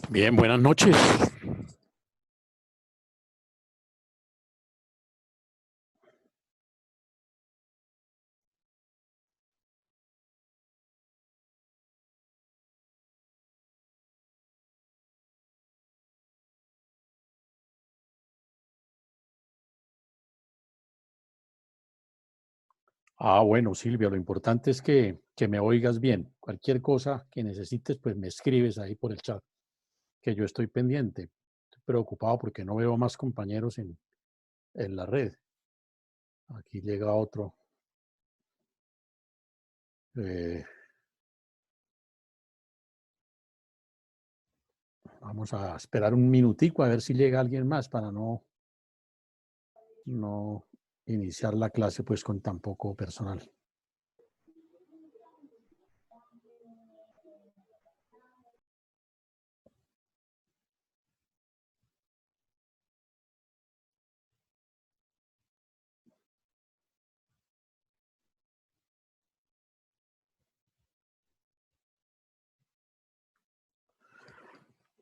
Bien, buenas noches. Bueno, Silvia, lo importante es que me oigas bien. Cualquier cosa que necesites, pues me escribes ahí por el chat, que yo estoy pendiente. Estoy preocupado porque no veo más compañeros en la red. Aquí llega otro. Eh, Vamos a esperar un minutico a ver si llega alguien más para no iniciar la clase pues con tan poco personal.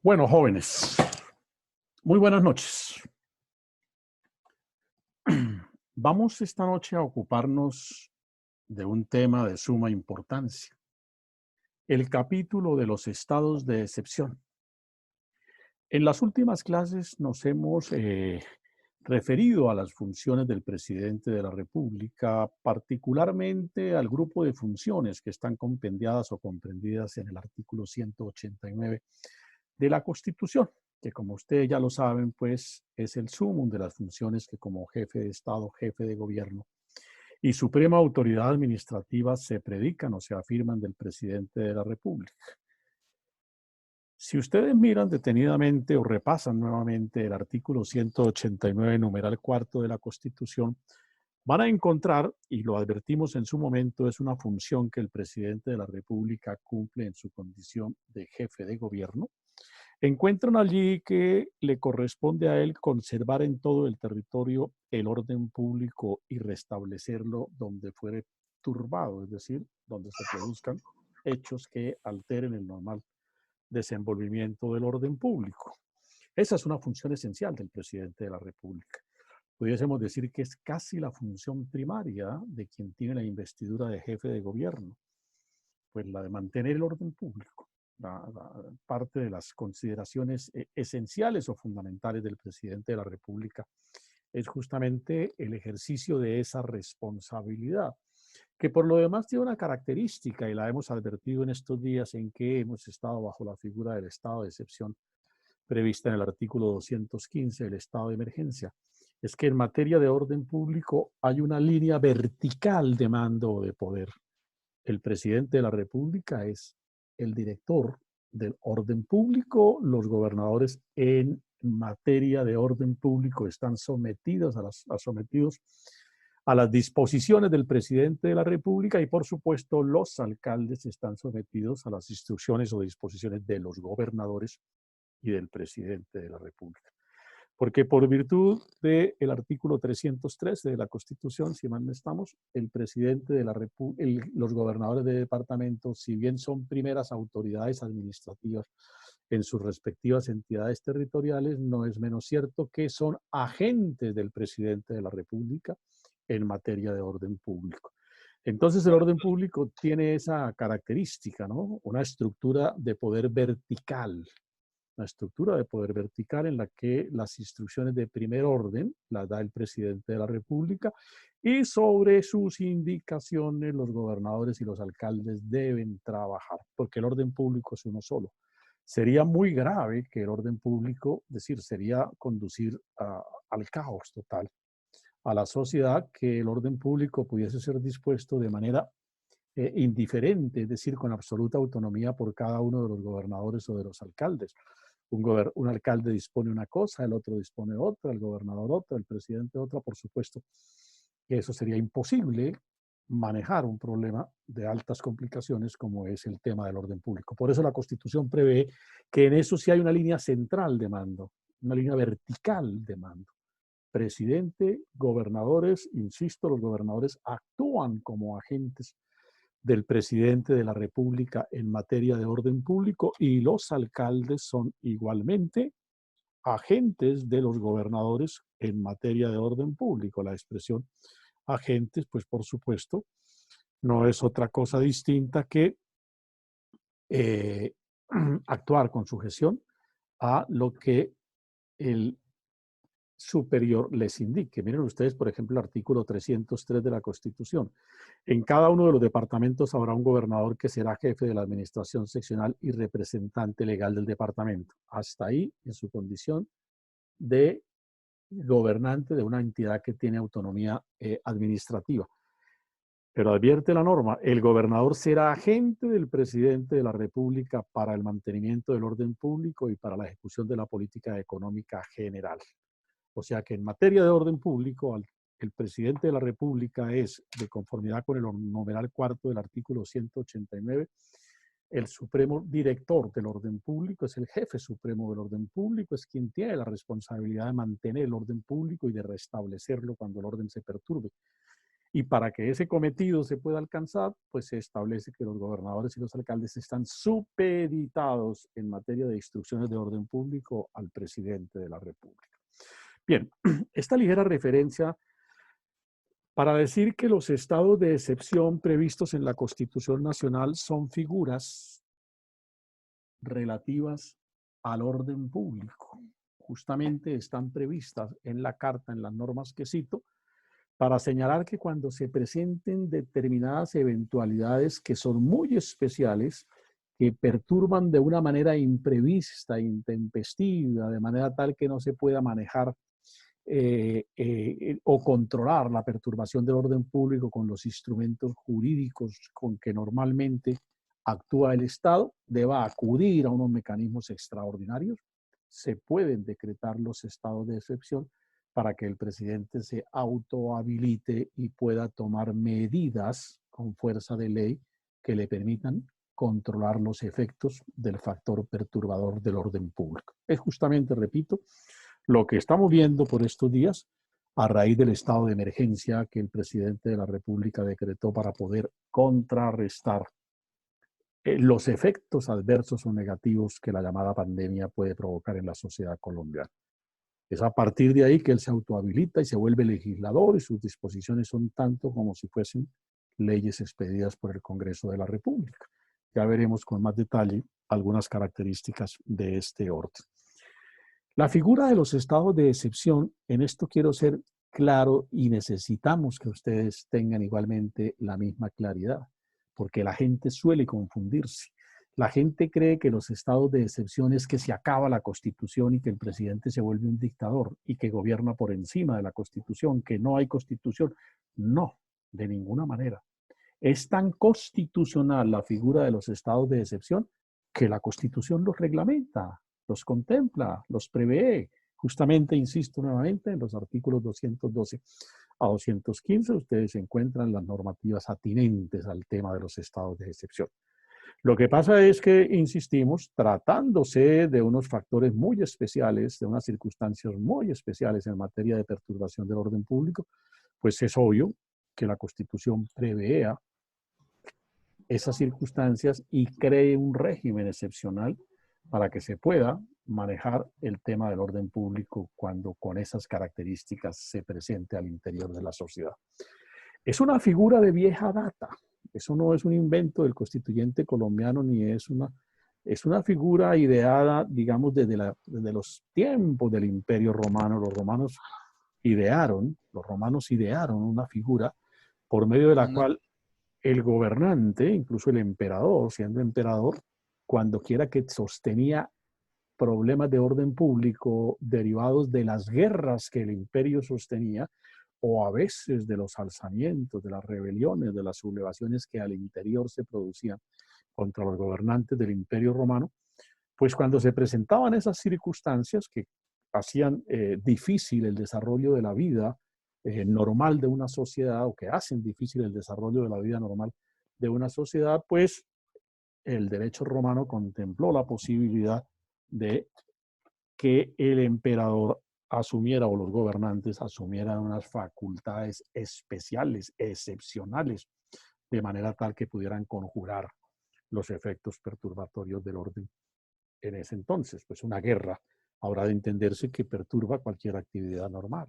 Bueno, jóvenes, muy buenas noches. Vamos esta noche a ocuparnos de un tema de suma importancia, el capítulo de los estados de excepción. En las últimas clases nos hemos referido a las funciones del presidente de la República, particularmente al grupo de funciones que están compendiadas o comprendidas en el artículo 189 de la Constitución, que como ustedes ya lo saben, pues es el sumum de las funciones que como jefe de Estado, jefe de gobierno y suprema autoridad administrativa se predican o se afirman del presidente de la República. Si ustedes miran detenidamente o repasan nuevamente el artículo 189, numeral cuarto de la Constitución, van a encontrar, y lo advertimos en su momento, es una función que el presidente de la República cumple en su condición de jefe de gobierno. Encuentran allí que le corresponde a él conservar en todo el territorio el orden público y restablecerlo donde fuere turbado, es decir, donde se produzcan hechos que alteren el normal desenvolvimiento del orden público. Esa es una función esencial del presidente de la República. Pudiésemos decir que es casi la función primaria de quien tiene la investidura de jefe de gobierno, pues la de mantener el orden público. Parte de las consideraciones esenciales o fundamentales del presidente de la República es justamente el ejercicio de esa responsabilidad, que por lo demás tiene una característica y la hemos advertido en estos días en que hemos estado bajo la figura del estado de excepción prevista en el artículo 215 del estado de emergencia. Es que en materia de orden público hay una línea vertical de mando o de poder. El presidente de la República es el director del orden público. Los gobernadores en materia de orden público están sometidos a las disposiciones del presidente de la República y, por supuesto, los alcaldes están sometidos a las instrucciones o disposiciones de los gobernadores y del presidente de la República. Porque por virtud del artículo 313 de la Constitución, si mal no estamos, el presidente de la República, los gobernadores de departamentos, si bien son primeras autoridades administrativas en sus respectivas entidades territoriales, no es menos cierto que son agentes del presidente de la República en materia de orden público. Entonces el orden público tiene esa característica, ¿no? Una estructura de poder vertical, una estructura de poder vertical en la que las instrucciones de primer orden las da el presidente de la República y sobre sus indicaciones los gobernadores y los alcaldes deben trabajar, porque el orden público es uno solo. Sería muy grave que el orden público, es decir, sería conducir al caos total, a la sociedad, que el orden público pudiese ser dispuesto de manera indiferente, es decir, con absoluta autonomía por cada uno de los gobernadores o de los alcaldes. Un alcalde dispone una cosa, el otro dispone otra, el gobernador otra, el presidente otra, por supuesto que eso sería imposible manejar un problema de altas complicaciones como es el tema del orden público. Por eso la Constitución prevé que en eso sí hay una línea central de mando, una línea vertical de mando. Presidente, gobernadores, insisto, los gobernadores actúan como agentes del presidente de la República en materia de orden público, y los alcaldes son igualmente agentes de los gobernadores en materia de orden público. La expresión agentes, pues por supuesto, no es otra cosa distinta que eh, actuar con sujeción a lo que el superior les indique. Miren ustedes, por ejemplo, el artículo 303 de la Constitución. En cada uno de los departamentos habrá un gobernador que será jefe de la administración seccional y representante legal del departamento. Hasta ahí, en su condición de gobernante de una entidad que tiene autonomía administrativa. Pero advierte la norma, el gobernador será agente del presidente de la República para el mantenimiento del orden público y para la ejecución de la política económica general. O sea que en materia de orden público, el presidente de la República es, de conformidad con el numeral cuarto del artículo 189, el supremo director del orden público, es el jefe supremo del orden público, es quien tiene la responsabilidad de mantener el orden público y de restablecerlo cuando el orden se perturbe. Y para que ese cometido se pueda alcanzar, pues se establece que los gobernadores y los alcaldes están supeditados en materia de instrucciones de orden público al presidente de la República. Bien, esta ligera referencia para decir que los estados de excepción previstos en la Constitución Nacional son figuras relativas al orden público. Justamente están previstas en la Carta, en las normas que cito, para señalar que cuando se presenten determinadas eventualidades que son muy especiales, que perturban de una manera imprevista, intempestiva, de manera tal que no se pueda manejar o controlar la perturbación del orden público con los instrumentos jurídicos con que normalmente actúa el Estado, deba acudir a unos mecanismos extraordinarios. Se pueden decretar los estados de excepción para que el presidente se autohabilite y pueda tomar medidas con fuerza de ley que le permitan controlar los efectos del factor perturbador del orden público. Es justamente, repito, lo que estamos viendo por estos días a raíz del estado de emergencia que el presidente de la República decretó para poder contrarrestar los efectos adversos o negativos que la llamada pandemia puede provocar en la sociedad colombiana. Es a partir de ahí que él se autohabilita y se vuelve legislador y sus disposiciones son tanto como si fuesen leyes expedidas por el Congreso de la República. Ya veremos con más detalle algunas características de este orden. La figura de los estados de excepción, en esto quiero ser claro y necesitamos que ustedes tengan igualmente la misma claridad, porque la gente suele confundirse. La gente cree que los estados de excepción es que se acaba la Constitución y que el presidente se vuelve un dictador y que gobierna por encima de la Constitución, que no hay Constitución. No, de ninguna manera. Es tan constitucional la figura de los estados de excepción que la Constitución los reglamenta, los contempla, los prevé. Justamente, insisto nuevamente, en los artículos 212 a 215 ustedes encuentran las normativas atinentes al tema de los estados de excepción. Lo que pasa es que, insistimos, tratándose de unos factores muy especiales, de unas circunstancias muy especiales en materia de perturbación del orden público, pues es obvio que la Constitución prevea esas circunstancias y cree un régimen excepcional para que se pueda manejar el tema del orden público cuando con esas características se presente al interior de la sociedad. Es una figura de vieja data, eso no es un invento del constituyente colombiano ni es una figura ideada, digamos, desde los tiempos del Imperio Romano. Los romanos idearon una figura por medio de la cual el gobernante, incluso el emperador, siendo emperador, cuando quiera que sostenía problemas de orden público derivados de las guerras que el imperio sostenía, o a veces de los alzamientos, de las rebeliones, de las sublevaciones que al interior se producían contra los gobernantes del imperio romano, pues cuando se presentaban esas circunstancias que hacían difícil el desarrollo de la vida normal de una sociedad o que hacen difícil el desarrollo de la vida normal de una sociedad, pues el derecho romano contempló la posibilidad de que el emperador asumiera o los gobernantes asumieran unas facultades especiales, excepcionales, de manera tal que pudieran conjurar los efectos perturbatorios del orden en ese entonces. Pues una guerra habrá de entenderse que perturba cualquier actividad normal.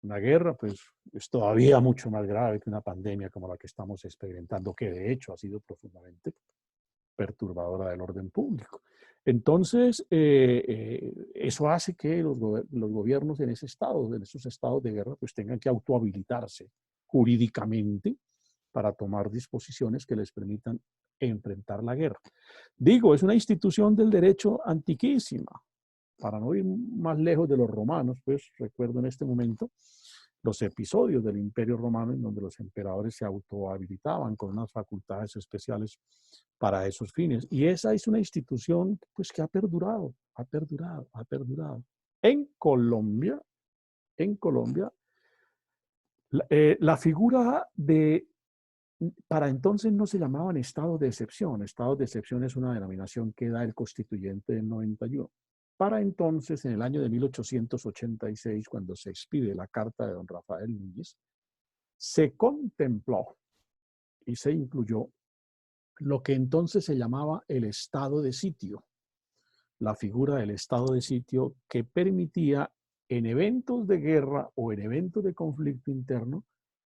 Una guerra, pues, es todavía mucho más grave que una pandemia como la que estamos experimentando, que de hecho ha sido profundamente perturbadora del orden público. Entonces, eso hace que los gobiernos en esos estados de guerra, pues tengan que autohabilitarse jurídicamente para tomar disposiciones que les permitan enfrentar la guerra. Digo, es una institución del derecho antiquísima. Para no ir más lejos de los romanos, pues recuerdo en este momento los episodios del Imperio Romano en donde los emperadores se autohabilitaban con unas facultades especiales para esos fines. Y esa es una institución pues, que ha perdurado, ha perdurado, ha perdurado. En Colombia, la figura de, para entonces no se llamaban estados de excepción. Estados de excepción es una denominación que da el constituyente del 91. Para entonces, en el año de 1886, cuando se expide la carta de don Rafael Núñez, se contempló y se incluyó lo que entonces se llamaba el estado de sitio, la figura del estado de sitio que permitía en eventos de guerra o en eventos de conflicto interno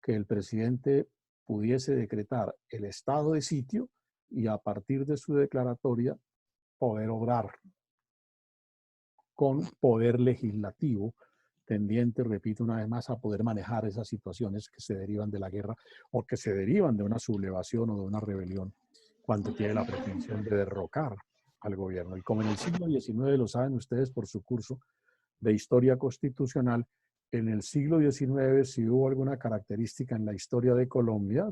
que el presidente pudiese decretar el estado de sitio y a partir de su declaratoria poder obrar con poder legislativo tendiente, repito una vez más, a poder manejar esas situaciones que se derivan de la guerra o que se derivan de una sublevación o de una rebelión cuando tiene la pretensión de derrocar al gobierno. Y como en el siglo XIX, lo saben ustedes por su curso de historia constitucional, en el siglo XIX, si hubo alguna característica en la historia de Colombia,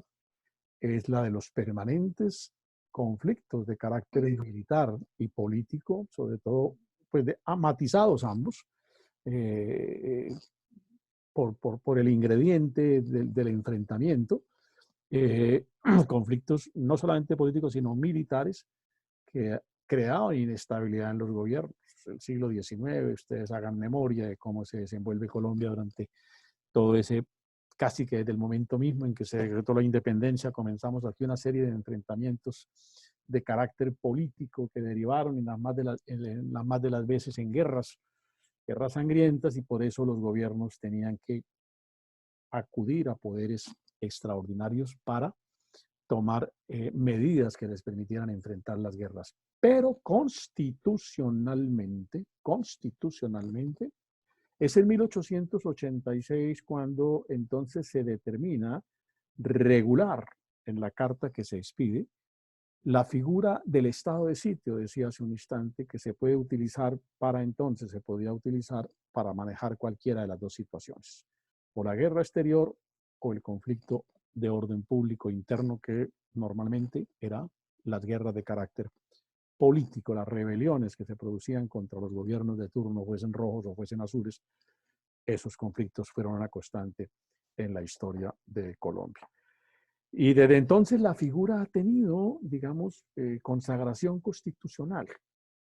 es la de los permanentes conflictos de carácter militar y político, sobre todo pues matizados ambos, eh, por el ingrediente del enfrentamiento, conflictos no solamente políticos, sino militares, que creaban inestabilidad en los gobiernos. El siglo XIX, ustedes hagan memoria de cómo se desenvuelve Colombia durante todo ese, casi que desde el momento mismo en que se decretó la independencia, comenzamos aquí una serie de enfrentamientos de carácter político que derivaron en las más de las veces en guerras sangrientas, y por eso los gobiernos tenían que acudir a poderes extraordinarios para tomar medidas que les permitieran enfrentar las guerras. Pero constitucionalmente, es en 1886 cuando entonces se determina regular en la carta que se expide la figura del estado de sitio, decía hace un instante, que se puede utilizar para entonces, se podía utilizar para manejar cualquiera de las dos situaciones, o la guerra exterior o el conflicto de orden público interno, que normalmente eran las guerras de carácter político, las rebeliones que se producían contra los gobiernos de turno, fuesen rojos o fuesen azules. Esos conflictos fueron una constante en la historia de Colombia. Y desde entonces la figura ha tenido, digamos, consagración constitucional.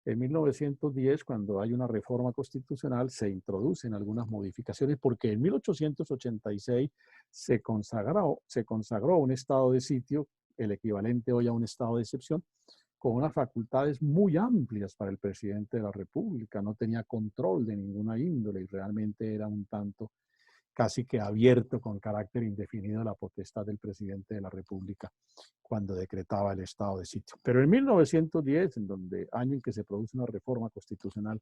En 1910, cuando hay una reforma constitucional, se introducen algunas modificaciones porque en 1886 se consagró un estado de sitio, el equivalente hoy a un estado de excepción, con unas facultades muy amplias para el presidente de la República. No tenía control de ninguna índole y realmente era un tanto casi que abierto con carácter indefinido la potestad del presidente de la República cuando decretaba el estado de sitio. Pero en 1910, año en que se produce una reforma constitucional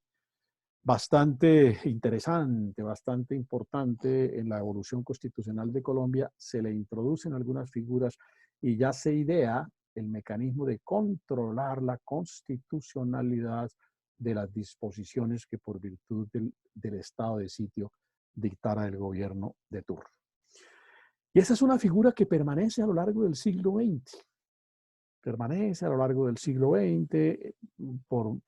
bastante interesante, bastante importante en la evolución constitucional de Colombia, se le introducen algunas figuras y ya se idea el mecanismo de controlar la constitucionalidad de las disposiciones que por virtud del estado de sitio dictara el gobierno de turno. Y esa es una figura que permanece a lo largo del siglo XX. Permanece a lo largo del siglo XX, por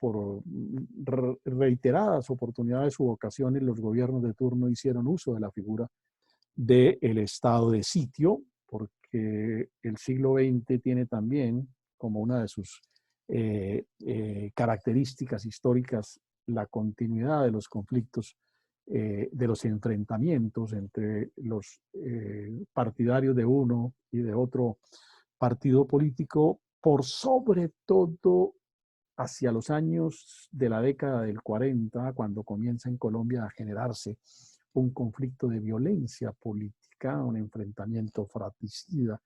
reiteradas oportunidades u ocasiones, los gobiernos de turno hicieron uso de la figura del estado de sitio, porque el siglo XX tiene también como una de sus características históricas la continuidad de los conflictos de los enfrentamientos entre los partidarios de uno y de otro partido político, por sobre todo hacia los años de la década del 40, cuando comienza en Colombia a generarse un conflicto de violencia política, un enfrentamiento fratricida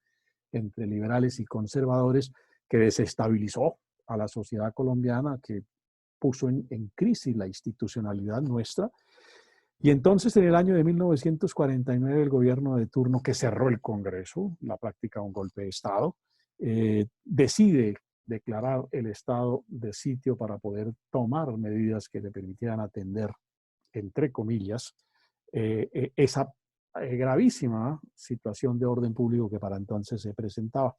entre liberales y conservadores que desestabilizó a la sociedad colombiana, que puso en crisis la institucionalidad nuestra. Y entonces en el año de 1949 el gobierno de turno, que cerró el Congreso, la práctica de un golpe de Estado, decide declarar el estado de sitio para poder tomar medidas que le permitieran atender, entre comillas, esa gravísima situación de orden público que para entonces se presentaba.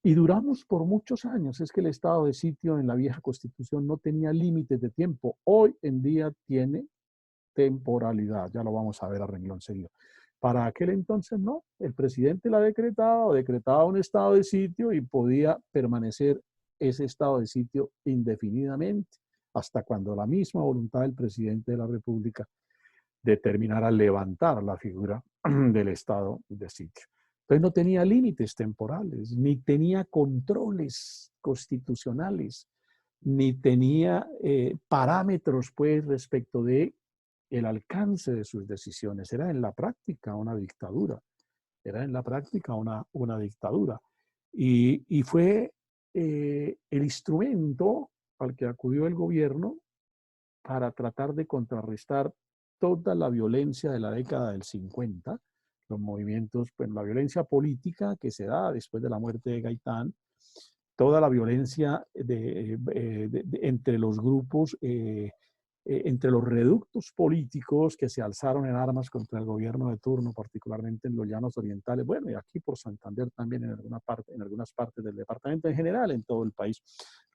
Y duramos por muchos años. Es que el estado de sitio en la vieja Constitución no tenía límites de tiempo. Hoy en día tiene temporalidad. Ya lo vamos a ver a renglón seguido. Para aquel entonces no. El presidente la decretaba o decretaba un estado de sitio y podía permanecer ese estado de sitio indefinidamente hasta cuando la misma voluntad del presidente de la República determinara levantar la figura del estado de sitio. Entonces no tenía límites temporales, ni tenía controles constitucionales, ni tenía parámetros pues respecto de el alcance de sus decisiones. Era en la práctica una dictadura. Era en la práctica una dictadura. Y fue el instrumento al que acudió el gobierno para tratar de contrarrestar toda la violencia de la década del 50, los movimientos, pues la violencia política que se da después de la muerte de Gaitán, toda la violencia entre los grupos, entre los reductos políticos que se alzaron en armas contra el gobierno de turno, particularmente en los llanos orientales, bueno, y aquí por Santander también en algunas partes del departamento en general, en todo el país,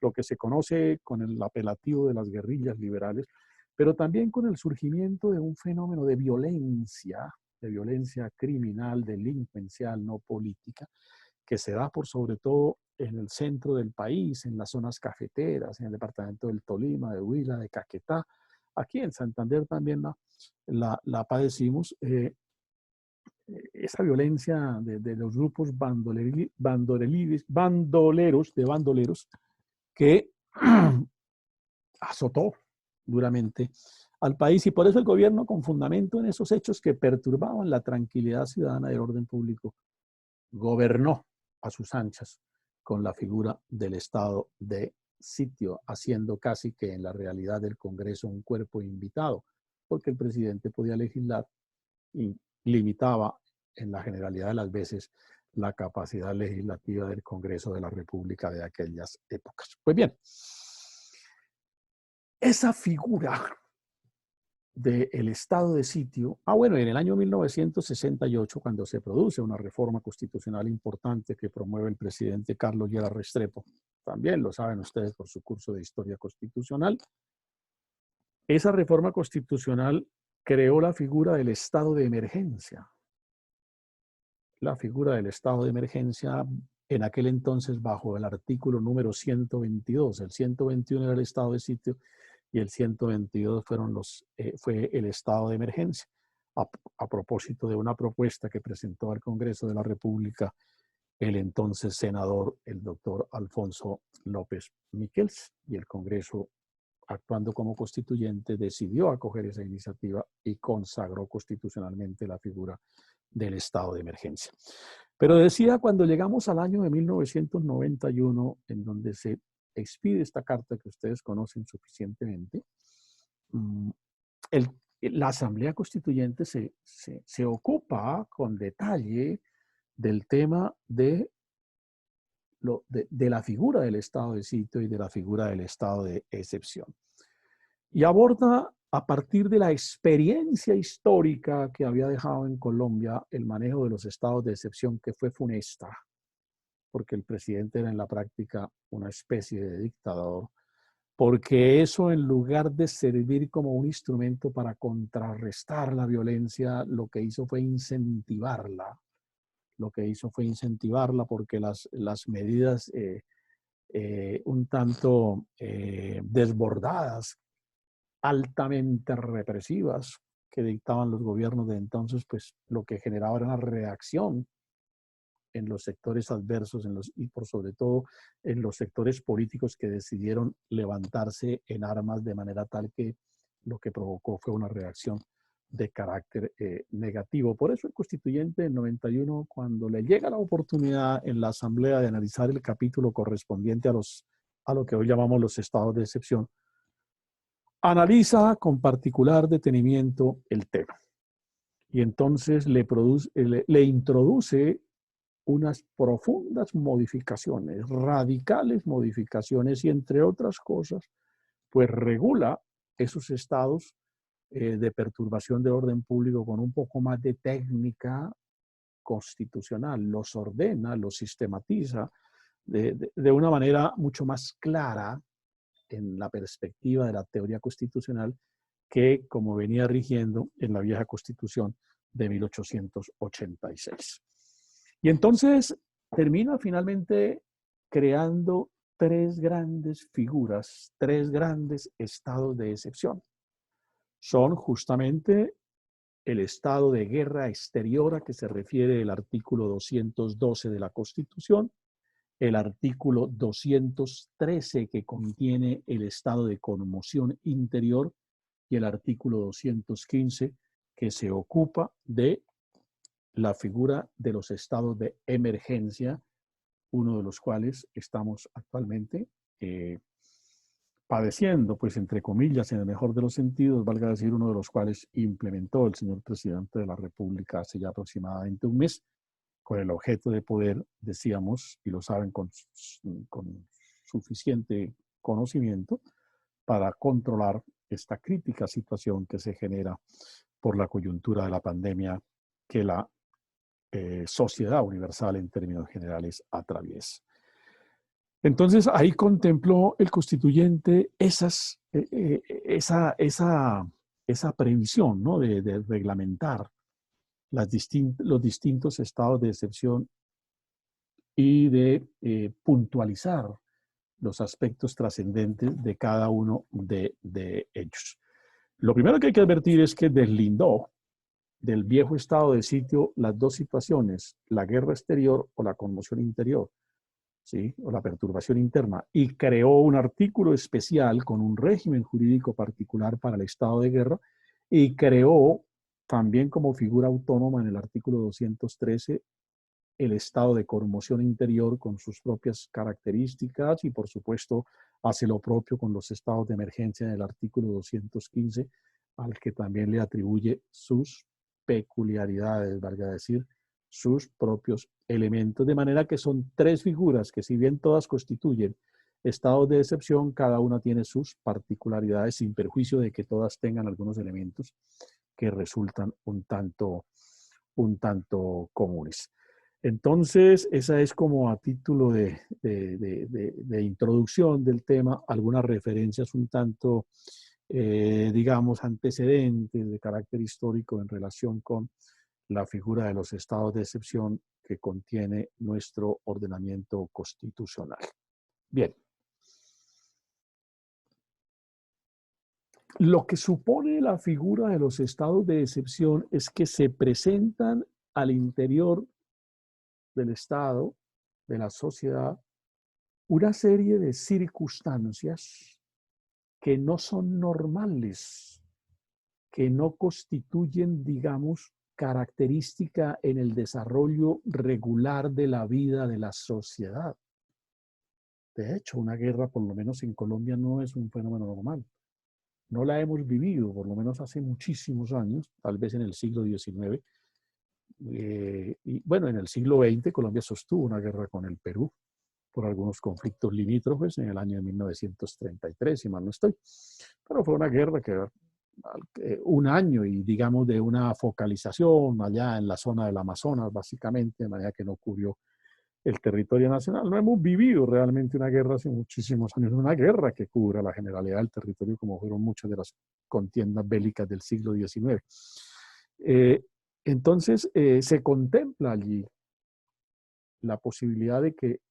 lo que se conoce con el apelativo de las guerrillas liberales, pero también con el surgimiento de un fenómeno de violencia criminal, delincuencial, no política, que se da por sobre todo en el centro del país, en las zonas cafeteras, en el departamento del Tolima, de Huila, de Caquetá. Aquí en Santander también la padecimos. Esa violencia de los grupos bandoleros que azotó duramente al país, y por eso el gobierno, con fundamento en esos hechos que perturbaban la tranquilidad ciudadana del orden público, gobernó a sus anchas con la figura del estado de sitio, haciendo casi que en la realidad del Congreso un cuerpo invitado, porque el presidente podía legislar y limitaba en la generalidad de las veces la capacidad legislativa del Congreso de la República de aquellas épocas. Pues bien, esa figura del estado de sitio. Bueno, en el año 1968, cuando se produce una reforma constitucional importante que promueve el presidente Carlos Lleras Restrepo, también lo saben ustedes por su curso de historia constitucional, esa reforma constitucional creó la figura del estado de emergencia. La figura del estado de emergencia en aquel entonces bajo el artículo número 122. El 121 era el estado de sitio y el 122 fue el estado de emergencia, a propósito de una propuesta que presentó al Congreso de la República el entonces senador, el doctor Alfonso López Miquels, y el Congreso, actuando como constituyente, decidió acoger esa iniciativa y consagró constitucionalmente la figura del estado de emergencia. Pero decía, cuando llegamos al año de 1991, en donde se expide esta carta que ustedes conocen suficientemente, la Asamblea Constituyente se ocupa con detalle del tema de la figura del estado de sitio y de la figura del estado de excepción. Y aborda, a partir de la experiencia histórica que había dejado en Colombia el manejo de los estados de excepción, que fue funesta, porque el presidente era en la práctica una especie de dictador, porque eso, en lugar de servir como un instrumento para contrarrestar la violencia, lo que hizo fue incentivarla. Porque las medidas un tanto desbordadas, altamente represivas, que dictaban los gobiernos de entonces, pues lo que generaba era una reacción en los sectores adversos y por sobre todo en los sectores políticos que decidieron levantarse en armas de manera tal que lo que provocó fue una reacción de carácter negativo. Por eso el constituyente del 91, cuando le llega la oportunidad en la Asamblea de analizar el capítulo correspondiente a lo que hoy llamamos los estados de excepción, analiza con particular detenimiento el tema. Y entonces le introduce unas profundas modificaciones, radicales modificaciones, y entre otras cosas, pues regula esos estados de perturbación de orden público con un poco más de técnica constitucional, los ordena, los sistematiza de una manera mucho más clara en la perspectiva de la teoría constitucional que como venía rigiendo en la vieja Constitución de 1886. Y entonces termina finalmente creando tres grandes figuras, tres grandes estados de excepción. Son justamente el estado de guerra exterior a que se refiere el artículo 212 de la Constitución, el artículo 213 que contiene el estado de conmoción interior y el artículo 215 que se ocupa de la figura de los estados de emergencia, uno de los cuales estamos actualmente padeciendo, pues entre comillas, en el mejor de los sentidos, valga decir, uno de los cuales implementó el señor presidente de la República hace ya aproximadamente un mes, con el objeto de poder, decíamos, y lo saben con suficiente conocimiento, para controlar esta crítica situación que se genera por la coyuntura de la pandemia que la sociedad universal en términos generales atraviesa. Entonces ahí contempló el constituyente esa previsión, ¿no? de reglamentar los distintos estados de excepción y de puntualizar los aspectos trascendentes de cada uno de ellos. Lo primero que hay que advertir es que deslindó del viejo estado de sitio las dos situaciones, la guerra exterior o la conmoción interior, ¿sí? O la perturbación interna, y creó un artículo especial con un régimen jurídico particular para el estado de guerra, y creó también como figura autónoma en el artículo 213 el estado de conmoción interior con sus propias características, y por supuesto hace lo propio con los estados de emergencia en el artículo 215, al que también le atribuye sus peculiaridades, valga decir, sus propios elementos, de manera que son tres figuras que, si bien todas constituyen estados de excepción, cada una tiene sus particularidades, sin perjuicio de que todas tengan algunos elementos que resultan un tanto comunes. Entonces, esa es como a título de introducción del tema, algunas referencias un tanto, digamos, antecedentes de carácter histórico en relación con la figura de los estados de excepción que contiene nuestro ordenamiento constitucional. Bien. Lo que supone la figura de los estados de excepción es que se presentan al interior del Estado, de la sociedad, una serie de circunstancias que no son normales, que no constituyen, digamos, característica en el desarrollo regular de la vida de la sociedad. De hecho, una guerra, por lo menos en Colombia, no es un fenómeno normal. No la hemos vivido, por lo menos hace muchísimos años, tal vez en el siglo XIX. Y bueno, en el siglo XX Colombia sostuvo una guerra con el Perú por algunos conflictos limítrofes en el año de 1933, si mal no estoy. Pero fue una guerra que un año, y digamos de una focalización allá en la zona del Amazonas, básicamente, de manera que no cubrió el territorio nacional. No hemos vivido realmente una guerra hace muchísimos años, una guerra que cubra la generalidad del territorio, como fueron muchas de las contiendas bélicas del siglo XIX. Entonces, se contempla allí la posibilidad de que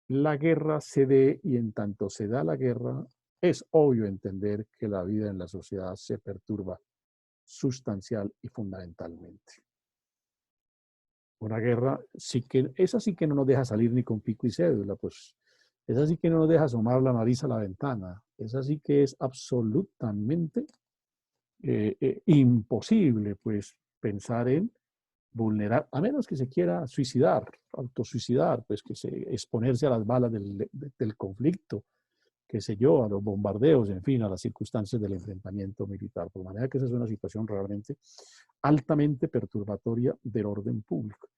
la guerra se dé, y en tanto se da la guerra, es obvio entender que la vida en la sociedad se perturba sustancial y fundamentalmente. Una guerra, esa sí que no nos deja salir ni con pico y cédula, pues esa sí que no nos deja asomar la nariz a la ventana, esa sí que es absolutamente imposible, pues, pensar en vulnerar, a menos que se quiera suicidar, autosuicidar, pues que se exponerse a las balas del conflicto, qué sé yo, a los bombardeos, en fin, a las circunstancias del enfrentamiento militar. Por manera que esa es una situación realmente altamente perturbatoria del orden público.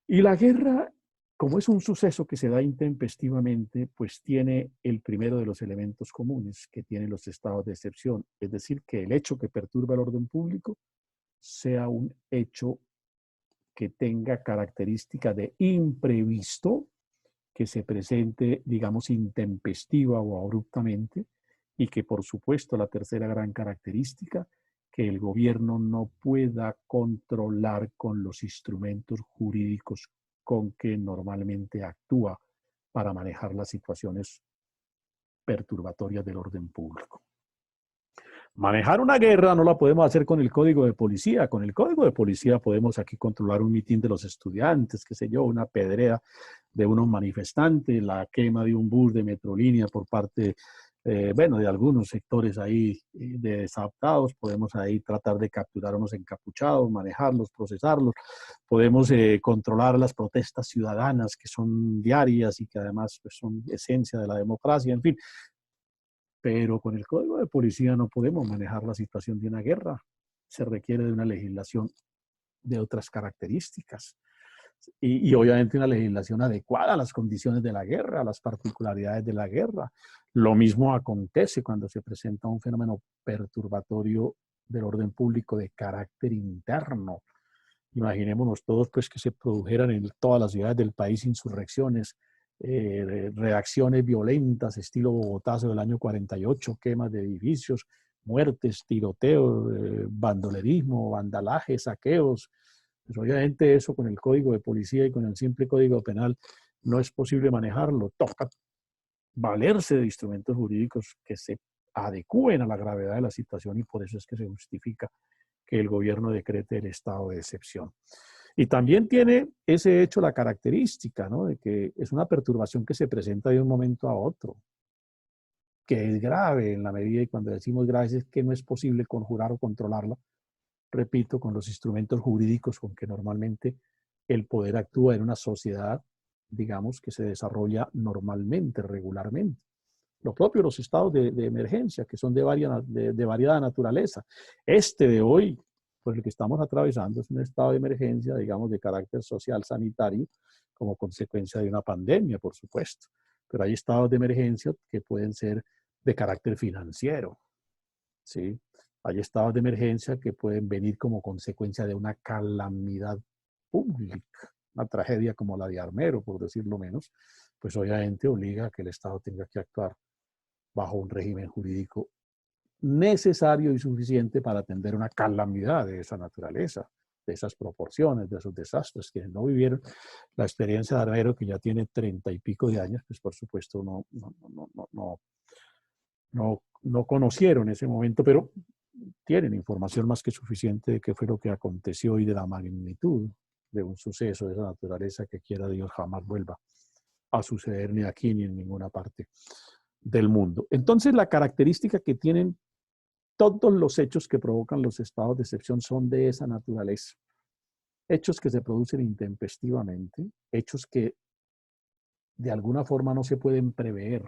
Y la guerra, como es un suceso que se da intempestivamente, pues tiene el primero de los elementos comunes que tienen los estados de excepción, es decir, que el hecho que perturba el orden público sea un hecho que tenga característica de imprevisto, que se presente, digamos, intempestiva o abruptamente, y que, por supuesto, la tercera gran característica, que el gobierno no pueda controlar con los instrumentos jurídicos con que normalmente actúa para manejar las situaciones perturbatorias del orden público. Manejar una guerra no la podemos hacer con el código de policía. Con el código de policía podemos aquí controlar un mitin de los estudiantes, qué sé yo, una pedrea de unos manifestantes, la quema de un bus de Metrolínea por parte, bueno, de algunos sectores ahí de desadaptados. Podemos ahí tratar de capturar a unos encapuchados, manejarlos, procesarlos. Podemos controlar las protestas ciudadanas que son diarias y que además pues, son esencia de la democracia, en fin. Pero con el código de policía no podemos manejar la situación de una guerra. Se requiere de una legislación de otras características y obviamente una legislación adecuada a las condiciones de la guerra, a las particularidades de la guerra. Lo mismo acontece cuando se presenta un fenómeno perturbatorio del orden público de carácter interno. Imaginémonos todos pues, que se produjeran en todas las ciudades del país insurrecciones, reacciones violentas, estilo Bogotazo del año 48, quemas de edificios, muertes, tiroteos, bandolerismo, vandalaje, saqueos. Pues obviamente eso con el código de policía y con el simple código penal no es posible manejarlo. Toca valerse de instrumentos jurídicos que se adecúen a la gravedad de la situación y por eso es que se justifica que el gobierno decrete el estado de excepción. Y también tiene ese hecho la característica, ¿no? De que es una perturbación que se presenta de un momento a otro, que es grave en la medida y cuando decimos grave es que no es posible conjurar o controlarla, repito, con los instrumentos jurídicos con que normalmente el poder actúa en una sociedad, digamos, que se desarrolla normalmente, regularmente. Lo propio los estados de emergencia, que son de variada naturaleza. Este de hoy, pues el que estamos atravesando es un estado de emergencia, digamos, de carácter social sanitario, como consecuencia de una pandemia, por supuesto. Pero hay estados de emergencia que pueden ser de carácter financiero, ¿sí? Hay estados de emergencia que pueden venir como consecuencia de una calamidad pública, una tragedia como la de Armero, por decirlo menos, pues obviamente obliga a que el Estado tenga que actuar bajo un régimen jurídico necesario y suficiente para atender una calamidad de esa naturaleza, de esas proporciones, de esos desastres. Quienes no vivieron la experiencia de Armero, que ya tiene 30 y pico de años, pues por supuesto no conocieron ese momento, pero tienen información más que suficiente de qué fue lo que aconteció y de la magnitud de un suceso de esa naturaleza que quiera Dios jamás vuelva a suceder ni aquí ni en ninguna parte del mundo. Entonces, la característica que tienen todos los hechos que provocan los estados de excepción son de esa naturaleza. Hechos que se producen intempestivamente, hechos que de alguna forma no se pueden prever,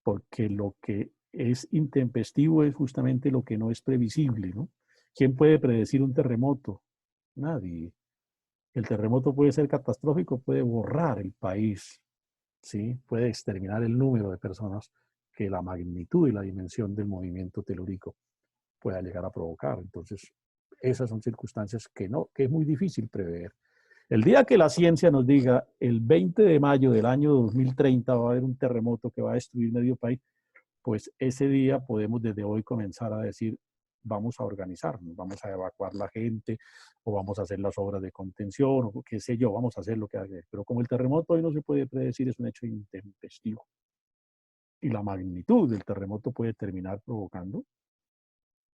porque lo que es intempestivo es justamente lo que no es previsible, ¿no? ¿Quién puede predecir un terremoto? Nadie. El terremoto puede ser catastrófico, puede borrar el país, ¿sí? Puede exterminar el número de personas que la magnitud y la dimensión del movimiento telúrico pueda llegar a provocar. Entonces, esas son circunstancias que es muy difícil prever. El día que la ciencia nos diga, el 20 de mayo del año 2030 va a haber un terremoto que va a destruir medio país, pues ese día podemos desde hoy comenzar a decir, vamos a organizarnos, vamos a evacuar la gente o vamos a hacer las obras de contención o qué sé yo, vamos a hacer lo que haga. Pero como el terremoto hoy no se puede predecir, es un hecho intempestivo. Y la magnitud del terremoto puede terminar provocando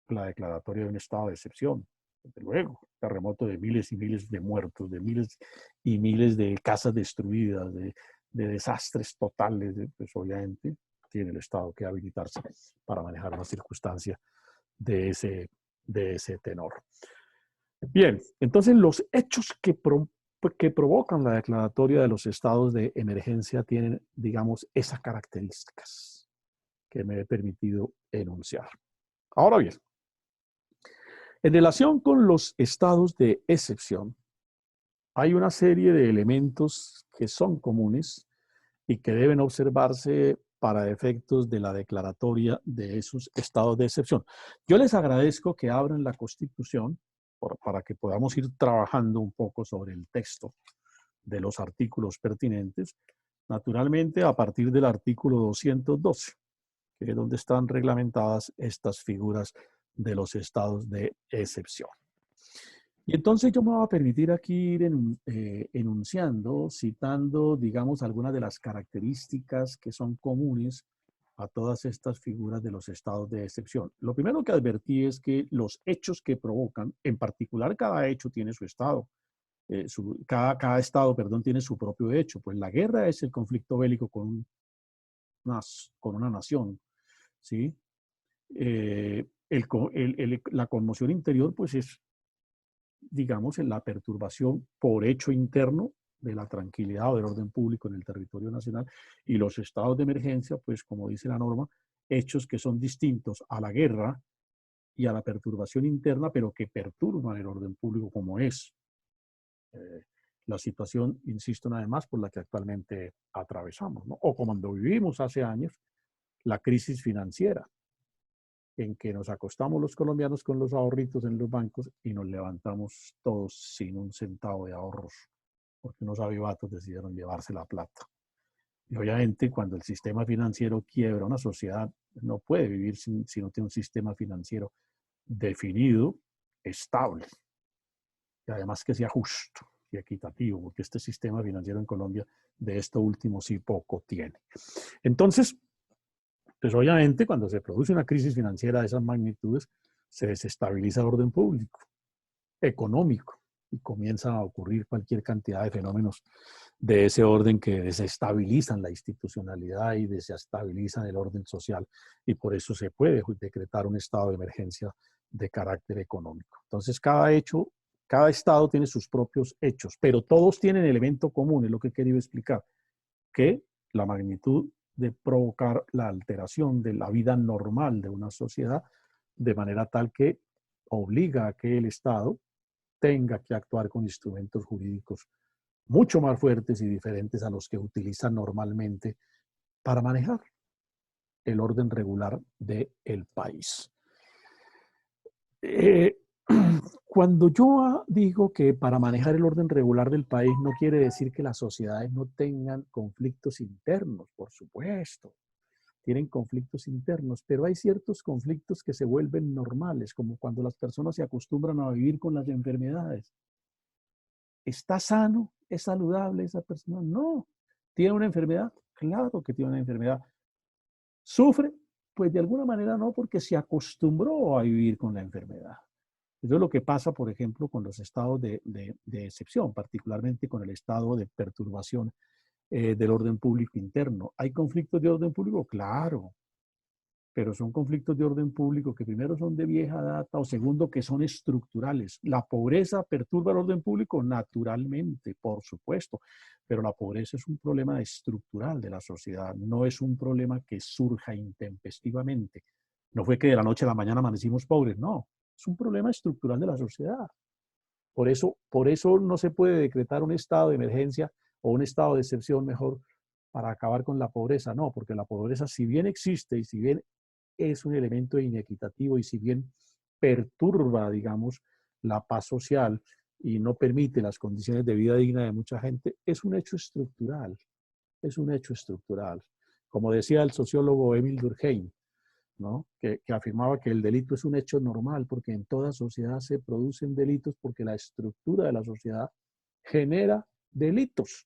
la declaratoria de un estado de excepción. Desde luego, terremoto de miles y miles de muertos, de miles y miles de casas destruidas, de desastres totales, pues obviamente tiene el Estado que habilitarse para manejar una circunstancia de ese tenor. Bien, entonces los hechos que provocan la declaratoria de los estados de emergencia tienen, digamos, esas características que me he permitido enunciar. Ahora bien, en relación con los estados de excepción, hay una serie de elementos que son comunes y que deben observarse para efectos de la declaratoria de esos estados de excepción. Yo les agradezco que abran la Constitución para que podamos ir trabajando un poco sobre el texto de los artículos pertinentes, naturalmente a partir del artículo 212, que es donde están reglamentadas estas figuras de los estados de excepción. Y entonces yo me voy a permitir aquí ir enunciando, citando, digamos, algunas de las características que son comunes a todas estas figuras de los estados de excepción. Lo primero que advertí es que los hechos que provocan, en particular cada hecho tiene su estado, cada estado, perdón, tiene su propio hecho. Pues la guerra es el conflicto bélico con una nación, ¿sí? La conmoción interior, pues es, digamos, en la perturbación por hecho interno de la tranquilidad o del orden público en el territorio nacional, y los estados de emergencia, pues como dice la norma, hechos que son distintos a la guerra y a la perturbación interna, pero que perturban el orden público como es la situación, insisto una vez más, por la que actualmente atravesamos, ¿no? O como cuando vivimos hace años la crisis financiera, en que nos acostamos los colombianos con los ahorritos en los bancos y nos levantamos todos sin un centavo de ahorros, porque unos avivatos decidieron llevarse la plata. Y obviamente cuando el sistema financiero quiebra, una sociedad no puede vivir si no tiene un sistema financiero definido, estable, y además que sea justo y equitativo, porque este sistema financiero en Colombia de esto último sí poco tiene. Entonces, pues obviamente cuando se produce una crisis financiera de esas magnitudes, se desestabiliza el orden público, económico, y comienzan a ocurrir cualquier cantidad de fenómenos de ese orden que desestabilizan la institucionalidad y desestabilizan el orden social, y por eso se puede decretar un estado de emergencia de carácter económico. Entonces, cada estado tiene sus propios hechos, pero todos tienen elemento común, es lo que he querido explicar, que la magnitud de provocar la alteración de la vida normal de una sociedad de manera tal que obliga a que el Estado tenga que actuar con instrumentos jurídicos mucho más fuertes y diferentes a los que utiliza normalmente para manejar el orden regular del país. Cuando yo digo que para manejar el orden regular del país no quiere decir que las sociedades no tengan conflictos internos, por supuesto, tienen conflictos internos, pero hay ciertos conflictos que se vuelven normales, como cuando las personas se acostumbran a vivir con las enfermedades. ¿Está sano? ¿Es saludable esa persona? No. ¿Tiene una enfermedad? Claro que tiene una enfermedad. ¿Sufre? Pues de alguna manera no, porque se acostumbró a vivir con la enfermedad. Eso es lo que pasa, por ejemplo, con los estados de excepción, particularmente con el estado de perturbación del orden público interno. ¿Hay conflictos de orden público? Claro, pero son conflictos de orden público que primero son de vieja data o segundo que son estructurales. ¿La pobreza perturba el orden público? Naturalmente, por supuesto, pero la pobreza es un problema estructural de la sociedad, no es un problema que surja intempestivamente. No fue que de la noche a la mañana amanecimos pobres, no, es un problema estructural de la sociedad. Por eso no se puede decretar un estado de emergencia o un estado de excepción mejor para acabar con la pobreza, no, porque la pobreza si bien existe y si bien es un elemento inequitativo y si bien perturba, digamos, la paz social y no permite las condiciones de vida digna de mucha gente, es un hecho estructural, es un hecho estructural. Como decía el sociólogo Émile Durkheim, ¿no? Que afirmaba que el delito es un hecho normal porque en toda sociedad se producen delitos porque la estructura de la sociedad genera delitos,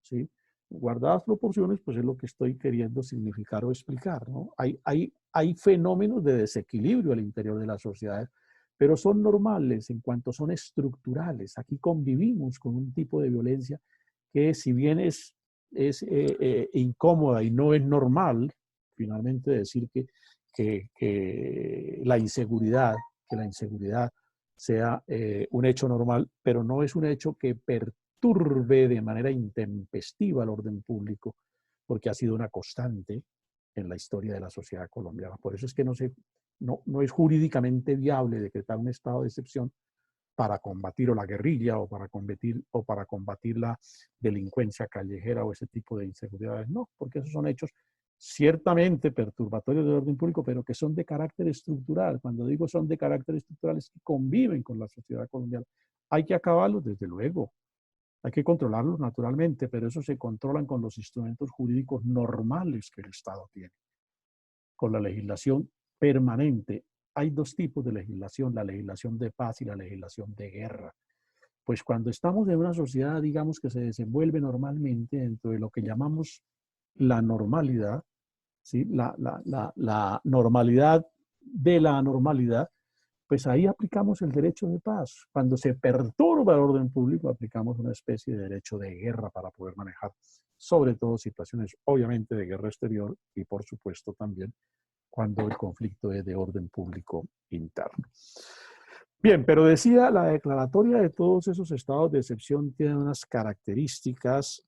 ¿sí? guardadas proporciones, pues es lo que estoy queriendo significar o explicar, ¿no? Hay fenómenos de desequilibrio al interior de las sociedades, pero son normales en cuanto son estructurales. Aquí convivimos con un tipo de violencia que, si bien es incómoda y no es normal, finalmente decir que la inseguridad, sea un hecho normal, pero no es un hecho que perturbe de manera intempestiva el orden público, porque ha sido una constante en la historia de la sociedad colombiana. Por eso es que no es jurídicamente viable decretar un estado de excepción para combatir o la guerrilla o para combatir la delincuencia callejera o ese tipo de inseguridades. No, porque esos son hechos ciertamente perturbatorios del orden público, pero que son de carácter estructural. Cuando digo son de carácter estructural, es que conviven con la sociedad colombiana. Hay que acabarlos, desde luego. Hay que controlarlos naturalmente, pero eso se controlan con los instrumentos jurídicos normales que el Estado tiene, con la legislación permanente. Hay dos tipos de legislación, la legislación de paz y la legislación de guerra. Pues cuando estamos en una sociedad, digamos, que se desenvuelve normalmente dentro de lo que llamamos la normalidad, ¿sí? La normalidad de la anormalidad, pues ahí aplicamos el derecho de paz. Cuando se perturba el orden público, aplicamos una especie de derecho de guerra para poder manejar, sobre todo, situaciones obviamente de guerra exterior y, por supuesto, también cuando el conflicto es de orden público interno. Bien, pero decía, la declaratoria de todos esos estados de excepción tiene unas características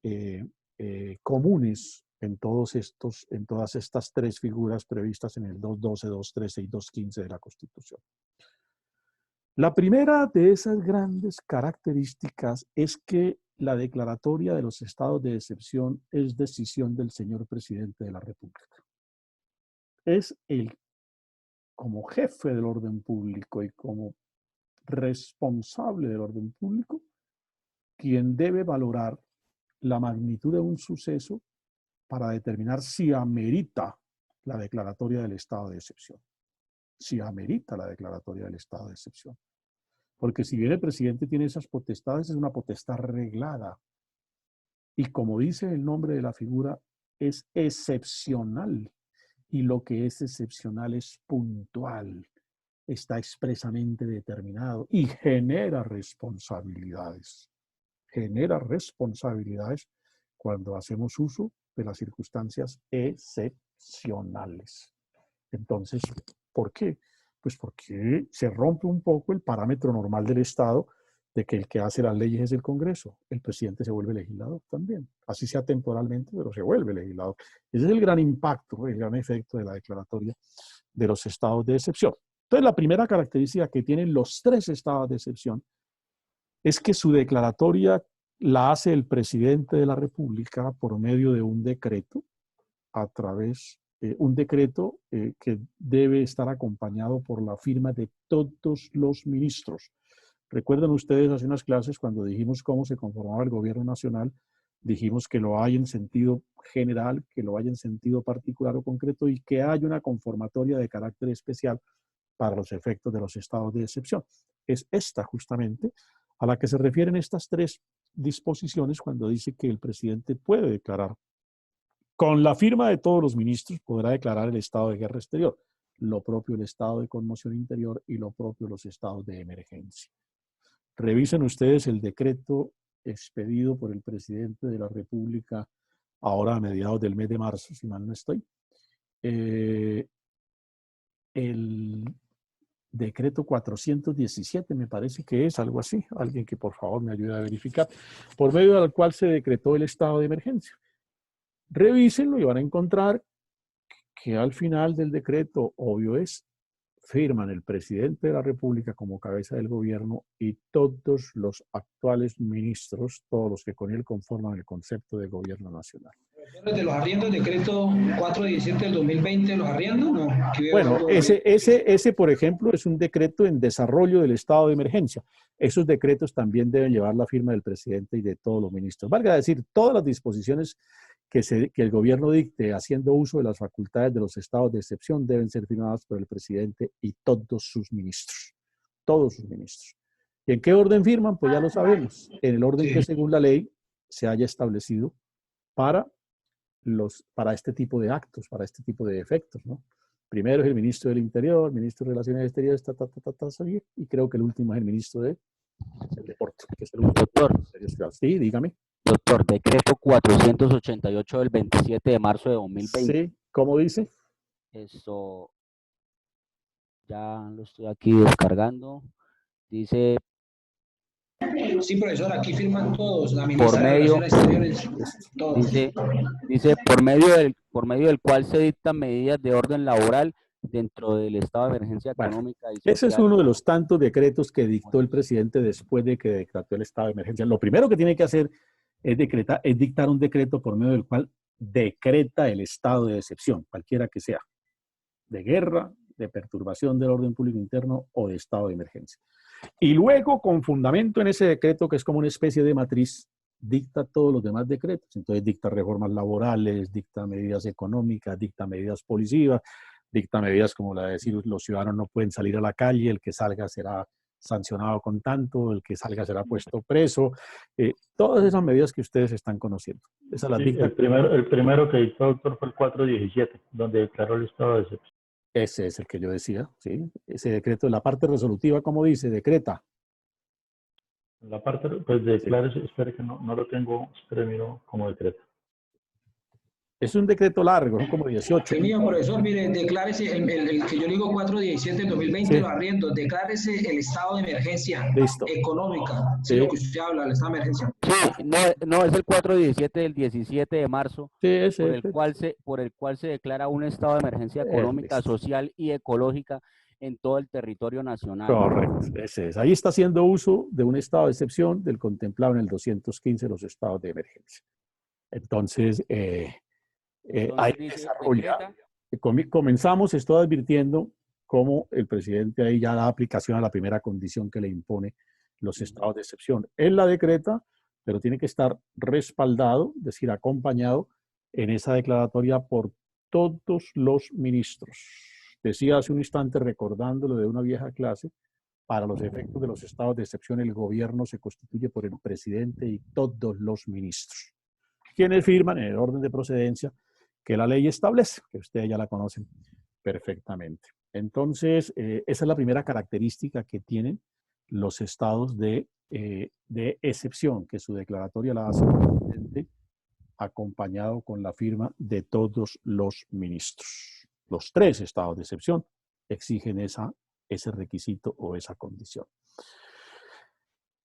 comunes en todas estas tres figuras previstas en el 212, 213 y 215 de la Constitución. La primera de esas grandes características es que la declaratoria de los estados de excepción es decisión del señor presidente de la República. Es como jefe del orden público y como responsable del orden público quien debe valorar la magnitud de un suceso para determinar si amerita la declaratoria del estado de excepción. Si amerita la declaratoria del estado de excepción. Porque si bien el presidente tiene esas potestades, es una potestad reglada. Y como dice el nombre de la figura, es excepcional. Y lo que es excepcional es puntual. Está expresamente determinado y genera responsabilidades. Genera responsabilidades cuando hacemos uso de las circunstancias excepcionales. Entonces, ¿por qué? Pues porque se rompe un poco el parámetro normal del Estado de que el que hace las leyes es el Congreso. El presidente se vuelve legislador también. Así sea temporalmente, pero se vuelve legislador. Ese es el gran impacto, el gran efecto de la declaratoria de los estados de excepción. Entonces, la primera característica que tienen los tres estados de excepción es que su declaratoria la hace el presidente de la República por medio de un decreto, un decreto que debe estar acompañado por la firma de todos los ministros. Recuerdan ustedes hace unas clases cuando dijimos cómo se conformaba el gobierno nacional, dijimos que lo hay en sentido general, que lo hay en sentido particular o concreto y que hay una conformatoria de carácter especial para los efectos de los estados de excepción. Es esta justamente a la que se refieren estas tres disposiciones cuando dice que el presidente puede declarar, con la firma de todos los ministros, podrá declarar el estado de guerra exterior, lo propio el estado de conmoción interior y lo propio los estados de emergencia. Revisen ustedes el decreto expedido por el presidente de la República ahora a mediados del mes de marzo, si mal no estoy. El decreto 417, me parece que es algo así. Alguien que por favor me ayude a verificar. Por medio del cual se decretó el estado de emergencia. Revísenlo y van a encontrar que al final del decreto, obvio es, firman el presidente de la República como cabeza del gobierno y todos los actuales ministros, todos los que con él conforman el concepto de gobierno nacional. ¿De los arriendos, decreto 417 del 2020, los arriendos? No. Bueno, ese, por ejemplo, es un decreto en desarrollo del estado de emergencia. Esos decretos también deben llevar la firma del presidente y de todos los ministros. Valga decir, todas las disposiciones que el gobierno dicte haciendo uso de las facultades de los estados de excepción deben ser firmadas por el presidente y todos sus ministros. Todos sus ministros. ¿Y en qué orden firman? Pues ya lo sabemos. En el orden que según la ley se haya establecido para, para este tipo de actos, para este tipo de efectos, ¿no? Primero es el ministro del Interior, ministro de Relaciones Exteriores, y creo que el último es el ministro del Deporte, que es el último. Doctor, sí, dígame. doctor, decreto 488 del 27 de marzo de 2020. Sí, ¿cómo dice? Esto ya lo estoy aquí descargando. Dice, Sí, profesor, aquí firman todos, la por ministra de medio, Relaciones Exteriores, todos. dice por medio del cual se dictan medidas de orden laboral dentro del estado de emergencia Bueno, económica y ese es social. uno de los tantos decretos que dictó el presidente después de que decretó el estado de emergencia. Lo primero que tiene que hacer es dictar un decreto por medio del cual decreta el estado de excepción, cualquiera que sea, de guerra, de perturbación del orden público interno o de estado de emergencia. Y luego, con fundamento en ese decreto, que es como una especie de matriz, dicta todos los demás decretos. Entonces dicta reformas laborales, dicta medidas económicas, dicta medidas policivas, dicta medidas como la de decir los ciudadanos no pueden salir a la calle, el que salga será sancionado con tanto, el que salga será puesto preso, todas esas medidas que ustedes están conociendo. Esa las dicta. El primero que dictó, doctor, fue el 417, donde declaró el estado de excepción. Ese es el que yo decía, ¿sí? Ese decreto, la parte resolutiva, como dice, decreta. La parte, pues declare, sí. Espere que no lo tengo, espere, miro como decreto. Es un decreto largo, son como 18. El mío, profesor, mire, declárese, el que yo digo 417 del 2020, Sí. Los arriendos, declárese el estado de emergencia. Listo. Económica, Sí. sí, lo que usted habla, el estado de emergencia. Sí, no, es el 417 del 17 de marzo, Sí, ese, por el cual se declara un estado de emergencia económica, listo. social y ecológica en todo el territorio nacional. Correcto, ese es. Ahí está haciendo uso de un estado de excepción del contemplado en el 215 de los estados de emergencia. Entonces, hay que desarrollar. Comenzamos, estoy advirtiendo cómo el presidente ahí ya da aplicación a la primera condición que le impone los estados de excepción. Él la decreta, pero tiene que estar respaldado, es decir, acompañado en esa declaratoria por todos los ministros. Decía hace un instante, recordándolo de una vieja clase, para los efectos de los estados de excepción, el gobierno se constituye por el presidente y todos los ministros, quienes firman en el orden de procedencia que la ley establece, que ustedes ya la conocen perfectamente. Entonces, esa es la primera característica que tienen los estados de excepción, que su declaratoria la hace el presidente acompañado con la firma de todos los ministros. Los 3 estados de excepción exigen ese requisito o esa condición.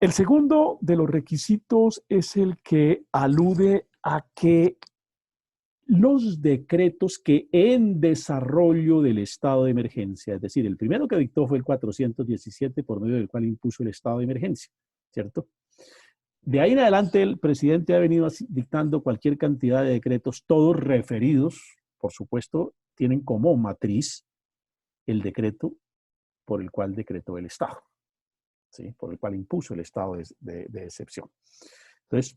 El segundo de los requisitos es el que alude a que los decretos que en desarrollo del estado de emergencia, es decir, el primero que dictó fue el 417, por medio del cual impuso el estado de emergencia, ¿cierto? De ahí en adelante el presidente ha venido dictando cualquier cantidad de decretos, todos referidos, por supuesto, tienen como matriz el decreto por el cual decretó el estado, ¿sí? Por el cual impuso el estado de excepción. Entonces,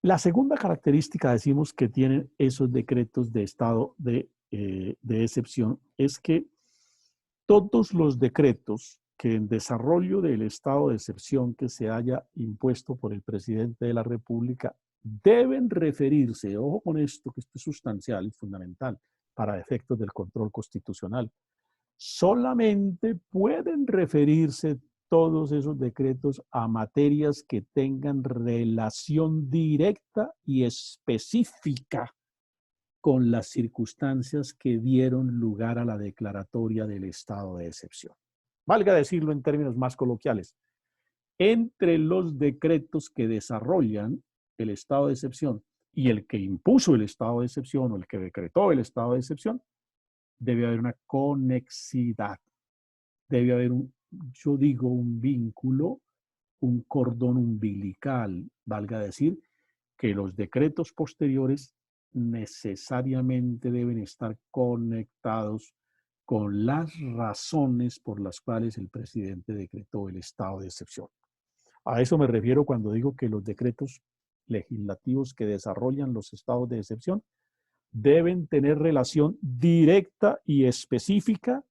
la segunda característica, decimos, que tienen esos decretos de estado de excepción es que todos los decretos que en desarrollo del estado de excepción que se haya impuesto por el presidente de la República deben referirse, ojo con esto, que esto es sustancial y fundamental para efectos del control constitucional, solamente pueden referirse todos esos decretos a materias que tengan relación directa y específica con las circunstancias que dieron lugar a la declaratoria del estado de excepción. Valga decirlo en términos más coloquiales, entre los decretos que desarrollan el estado de excepción y el que impuso el estado de excepción o el que decretó el estado de excepción, debe haber una conexidad, debe haber yo digo, un vínculo, un cordón umbilical, valga decir, que los decretos posteriores necesariamente deben estar conectados con las razones por las cuales el presidente decretó el estado de excepción. A eso me refiero cuando digo que los decretos legislativos que desarrollan los estados de excepción deben tener relación directa y específica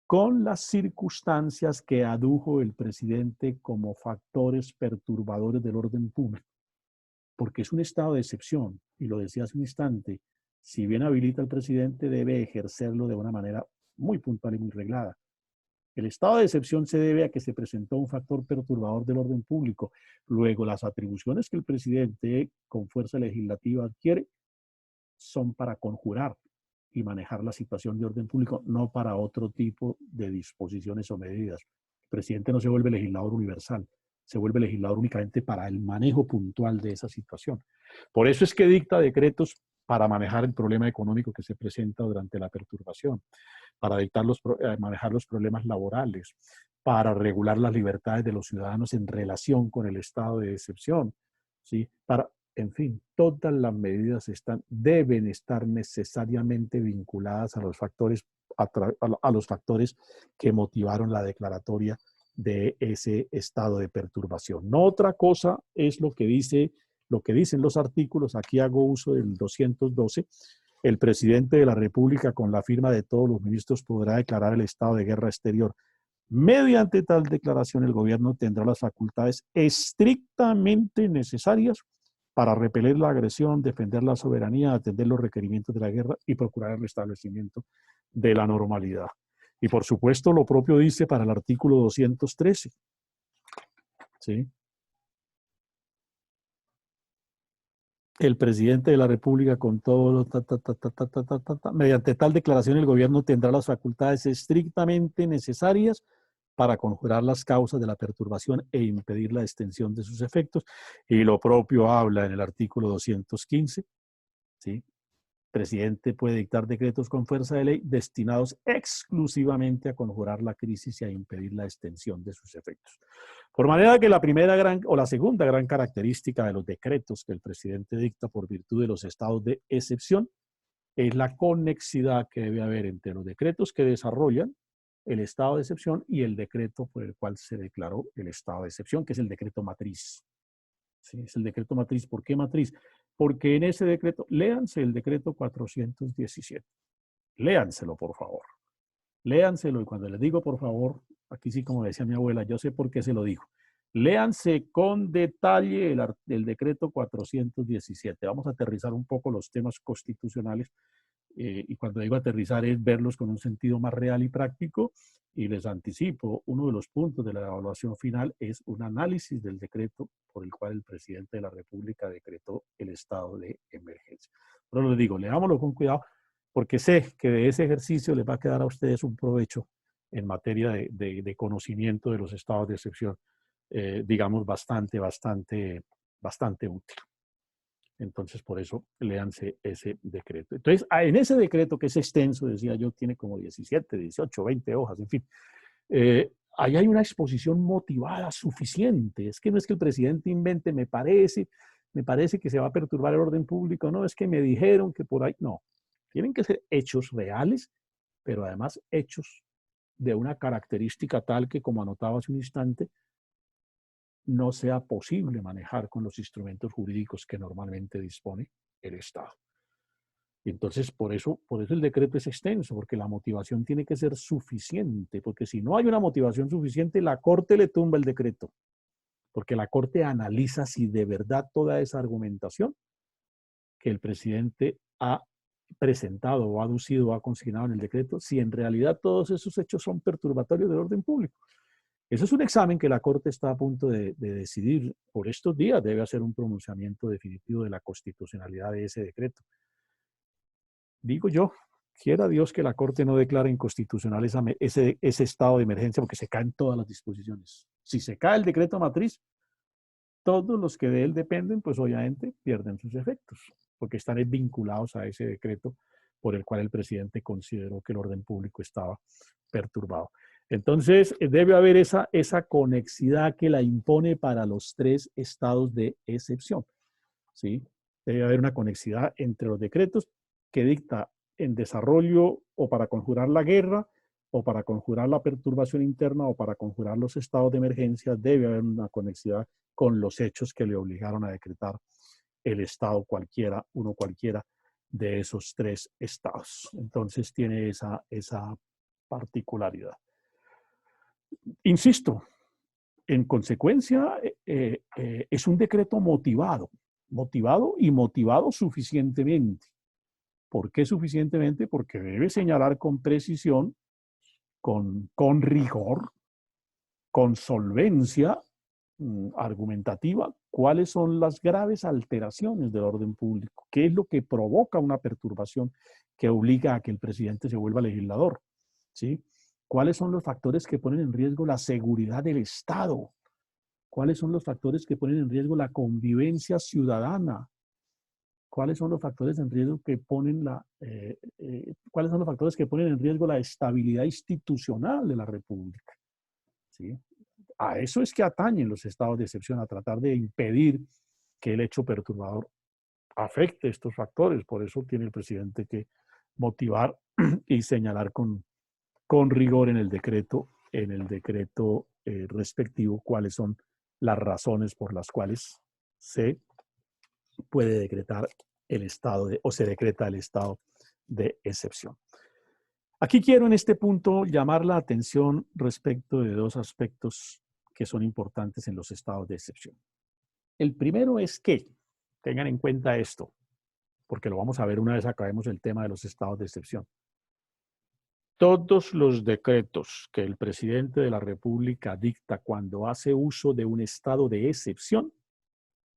con las circunstancias que adujo el presidente como factores perturbadores del orden público. porque es un estado de excepción, y lo decía hace un instante, si bien habilita al presidente, debe ejercerlo de una manera muy puntual y muy reglada. El estado de excepción se debe a que se presentó un factor perturbador del orden público. Luego, las atribuciones que el presidente con fuerza legislativa adquiere son para conjurar y manejar la situación de orden público, no para otro tipo de disposiciones o medidas. El presidente no se vuelve legislador universal, se vuelve legislador únicamente para el manejo puntual de esa situación. Por eso es que dicta decretos para manejar el problema económico que se presenta durante la perturbación, para manejar los problemas laborales, para regular las libertades de los ciudadanos en relación con el estado de excepción, ¿sí? En fin, todas las medidas deben estar necesariamente vinculadas a los factores, a los factores que motivaron la declaratoria de ese estado de perturbación. No otra cosa es lo que dicen los artículos. Aquí hago uso del 212. El presidente de la República, con la firma de todos los ministros, podrá declarar el estado de guerra exterior. Mediante tal declaración, el gobierno tendrá las facultades estrictamente necesarias para repeler la agresión, defender la soberanía, atender los requerimientos de la guerra y procurar el restablecimiento de la normalidad. Y por supuesto, lo propio dice para el artículo 213. ¿Sí? El presidente de la República, con todo, mediante tal declaración, el gobierno tendrá las facultades estrictamente necesarias para conjurar las causas de la perturbación e impedir la extensión de sus efectos. Y lo propio habla en el artículo 215, ¿sí? El presidente puede dictar decretos con fuerza de ley destinados exclusivamente a conjurar la crisis y a impedir la extensión de sus efectos. Por manera que la segunda gran característica de los decretos que el presidente dicta por virtud de los estados de excepción es la conexidad que debe haber entre los decretos que desarrollan el estado de excepción y el decreto por el cual se declaró el estado de excepción, que es el decreto matriz. ¿Sí? Es el decreto matriz. ¿Por qué matriz? Porque en ese decreto, léanse el decreto 417. Léanselo, por favor. Léanselo, y cuando les digo por favor, aquí sí, como decía mi abuela, yo sé por qué se lo digo. Léanse con detalle el decreto 417. Vamos a aterrizar un poco los temas constitucionales, y cuando digo aterrizar es verlos con un sentido más real y práctico, y les anticipo, uno de los puntos de la evaluación final es un análisis del decreto por el cual el presidente de la República decretó el estado de emergencia. Pero les digo, leámoslo con cuidado, porque sé que de ese ejercicio les va a quedar a ustedes un provecho en materia de conocimiento de los estados de excepción, digamos, bastante útil. Entonces, por eso, léanse ese decreto. Entonces, en ese decreto, que es extenso, decía yo, tiene como 17, 18, 20 hojas, en fin, ahí hay una exposición motivada suficiente. Es que no es que el presidente invente, me parece que se va a perturbar el orden público, no, es que me dijeron que por ahí, no. Tienen que ser hechos reales, pero además hechos de una característica tal que, como anotaba hace un instante, no sea posible manejar con los instrumentos jurídicos que normalmente dispone el Estado. Y entonces, por eso el decreto es extenso, porque la motivación tiene que ser suficiente, porque si no hay una motivación suficiente, la Corte le tumba el decreto, porque la Corte analiza si de verdad toda esa argumentación que el presidente ha presentado o aducido o ha consignado en el decreto, si en realidad todos esos hechos son perturbatorios del orden público. Eso es un examen que la Corte está a punto de decidir por estos días. Debe hacer un pronunciamiento definitivo de la constitucionalidad de ese decreto. Digo yo, quiera Dios que la Corte no declare inconstitucional ese estado de emergencia, porque se caen todas las disposiciones. Si se cae el decreto matriz, todos los que de él dependen, pues obviamente pierden sus efectos, porque están vinculados a ese decreto por el cual el presidente consideró que el orden público estaba perturbado. Entonces, debe haber esa conexidad que la impone para los tres estados de excepción, ¿sí? Debe haber una conexidad entre los decretos que dicta en desarrollo o para conjurar la guerra, o para conjurar la perturbación interna, o para conjurar los estados de emergencia. Debe haber una conexidad con los hechos que le obligaron a decretar el estado cualquiera, uno cualquiera de esos tres estados. Entonces tiene esa particularidad. Insisto, en consecuencia, es un decreto motivado. motivado y motivado suficientemente. ¿Por qué suficientemente? Porque debe señalar con precisión, con rigor, con solvencia argumentativa, cuáles son las graves alteraciones del orden público, qué es lo que provoca una perturbación que obliga a que el presidente se vuelva legislador, ¿sí? ¿Cuáles son los factores que ponen en riesgo la seguridad del Estado? ¿Cuáles son los factores que ponen en riesgo la convivencia ciudadana? ¿Cuáles son los factores en riesgo que ponen cuáles son los factores que ponen en riesgo la estabilidad institucional de la República? ¿Sí? A eso es que atañen los estados de excepción, a tratar de impedir que el hecho perturbador afecte estos factores. Por eso tiene el presidente que motivar y señalar con rigor en el decreto respectivo cuáles son las razones por las cuales se puede decretar el estado o se decreta el estado de excepción. Aquí quiero en este punto llamar la atención respecto de dos aspectos que son importantes en los estados de excepción. El primero es que tengan en cuenta esto, porque lo vamos a ver una vez acabemos el tema de los estados de excepción. Todos los decretos que el presidente de la República dicta cuando hace uso de un estado de excepción,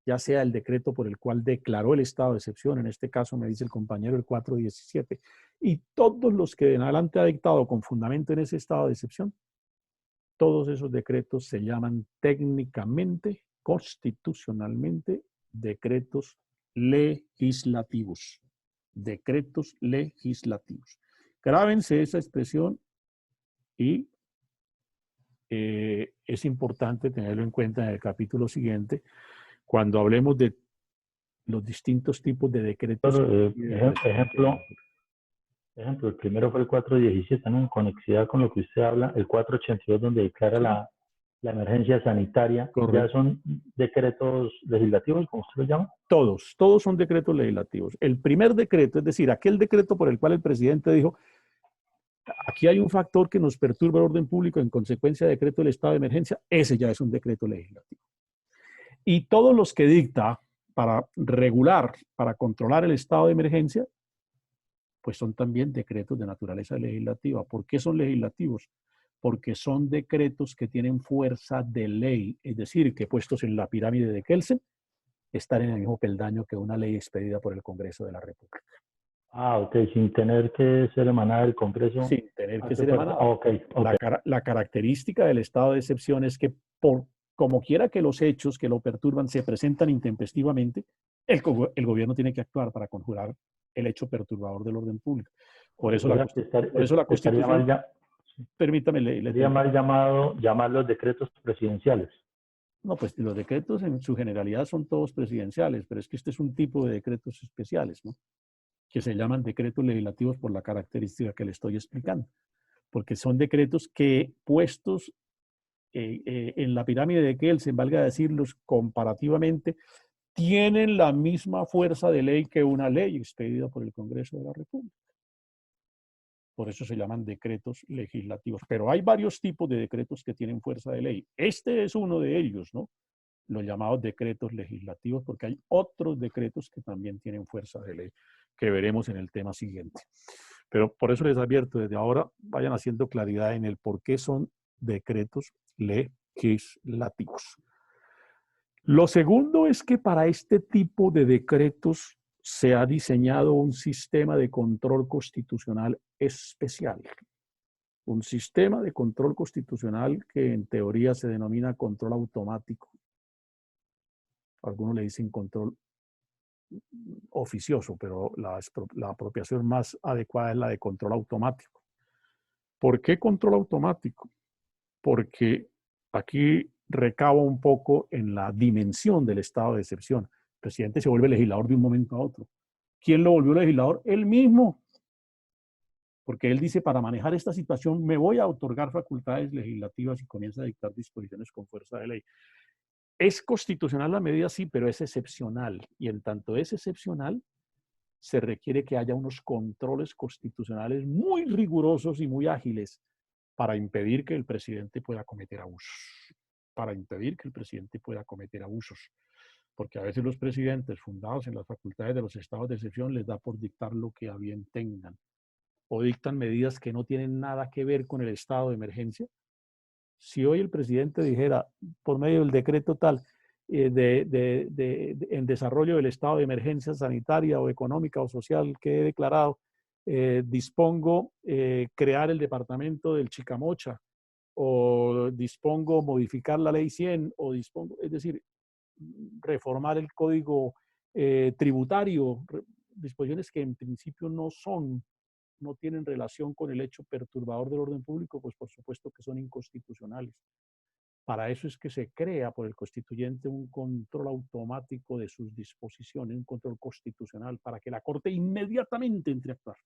ya sea el decreto por el cual declaró el estado de excepción, en este caso me dice el compañero el 417, y todos los que en adelante ha dictado con fundamento en ese estado de excepción, todos esos decretos se llaman técnicamente, constitucionalmente, decretos legislativos. Decretos legislativos. Grábense esa expresión y es importante tenerlo en cuenta en el capítulo siguiente, cuando hablemos de los distintos tipos de decretos. Ejemplo, el primero fue el 417, ¿no? En conexidad con lo que usted habla, el 482 donde declara la emergencia sanitaria. Correcto. ¿Ya son decretos legislativos, como usted lo llama? Todos son decretos legislativos. El primer decreto, es decir, aquel decreto por el cual el presidente dijo, aquí hay un factor que nos perturba el orden público en consecuencia del decreto del estado de emergencia, ese ya es un decreto legislativo. Y todos los que dicta para regular, para controlar el estado de emergencia, pues son también decretos de naturaleza legislativa. ¿Por qué son legislativos? Porque son decretos que tienen fuerza de ley, es decir, que puestos en la pirámide de Kelsen, están en el mismo peldaño que una ley expedida por el Congreso de la República. Ah, ok, sin tener que ser emanada del Congreso. Sin tener que ser emanada. Okay. La característica del estado de excepción es que como quiera que los hechos que lo perturban se presentan intempestivamente, el gobierno tiene que actuar para conjurar el hecho perturbador del orden público. Por eso la Constitución, permítame, sería mal llamarlos decretos presidenciales. No, pues los decretos en su generalidad son todos presidenciales, pero es que este es un tipo de decretos especiales, ¿no? Que se llaman decretos legislativos por la característica que le estoy explicando, porque son decretos que puestos en la pirámide de Kelsen, valga decirlos comparativamente, tienen la misma fuerza de ley que una ley expedida por el Congreso de la República. Por eso se llaman decretos legislativos. Pero hay varios tipos de decretos que tienen fuerza de ley. Este es uno de ellos, ¿no? Los llamados decretos legislativos, porque hay otros decretos que también tienen fuerza de ley, que veremos en el tema siguiente. Pero por eso les advierto, desde ahora vayan haciendo claridad en el por qué son decretos legislativos. Lo segundo es que para este tipo de decretos se ha diseñado un sistema de control constitucional especial. Un sistema de control constitucional que en teoría se denomina control automático. Algunos le dicen control oficioso, pero la apropiación más adecuada es la de control automático. ¿Por qué control automático? Porque aquí recaba un poco en la dimensión del estado de excepción. El presidente se vuelve legislador de un momento a otro. ¿Quién lo volvió legislador? Él mismo. Porque él dice, para manejar esta situación me voy a otorgar facultades legislativas y comienza a dictar disposiciones con fuerza de ley. ¿Es constitucional la medida? Sí, pero es excepcional. Y en tanto es excepcional, se requiere que haya unos controles constitucionales muy rigurosos y muy ágiles para impedir que el presidente pueda cometer abusos. Para impedir que el presidente pueda cometer abusos. porque a veces los presidentes fundados en las facultades de los estados de excepción les da por dictar lo que a bien tengan, o dictan medidas que no tienen nada que ver con el estado de emergencia. Si hoy el presidente dijera, por medio del decreto tal, en desarrollo del estado de emergencia sanitaria o económica o social que he declarado, dispongo crear el departamento del Chicamocha, o dispongo modificar la ley 100, o dispongo, es decir, reformar el código tributario, disposiciones que en principio no tienen relación con el hecho perturbador del orden público, pues por supuesto que son inconstitucionales. Para eso es que se crea por el constituyente un control automático de sus disposiciones, un control constitucional, para que la Corte inmediatamente entre a actuar.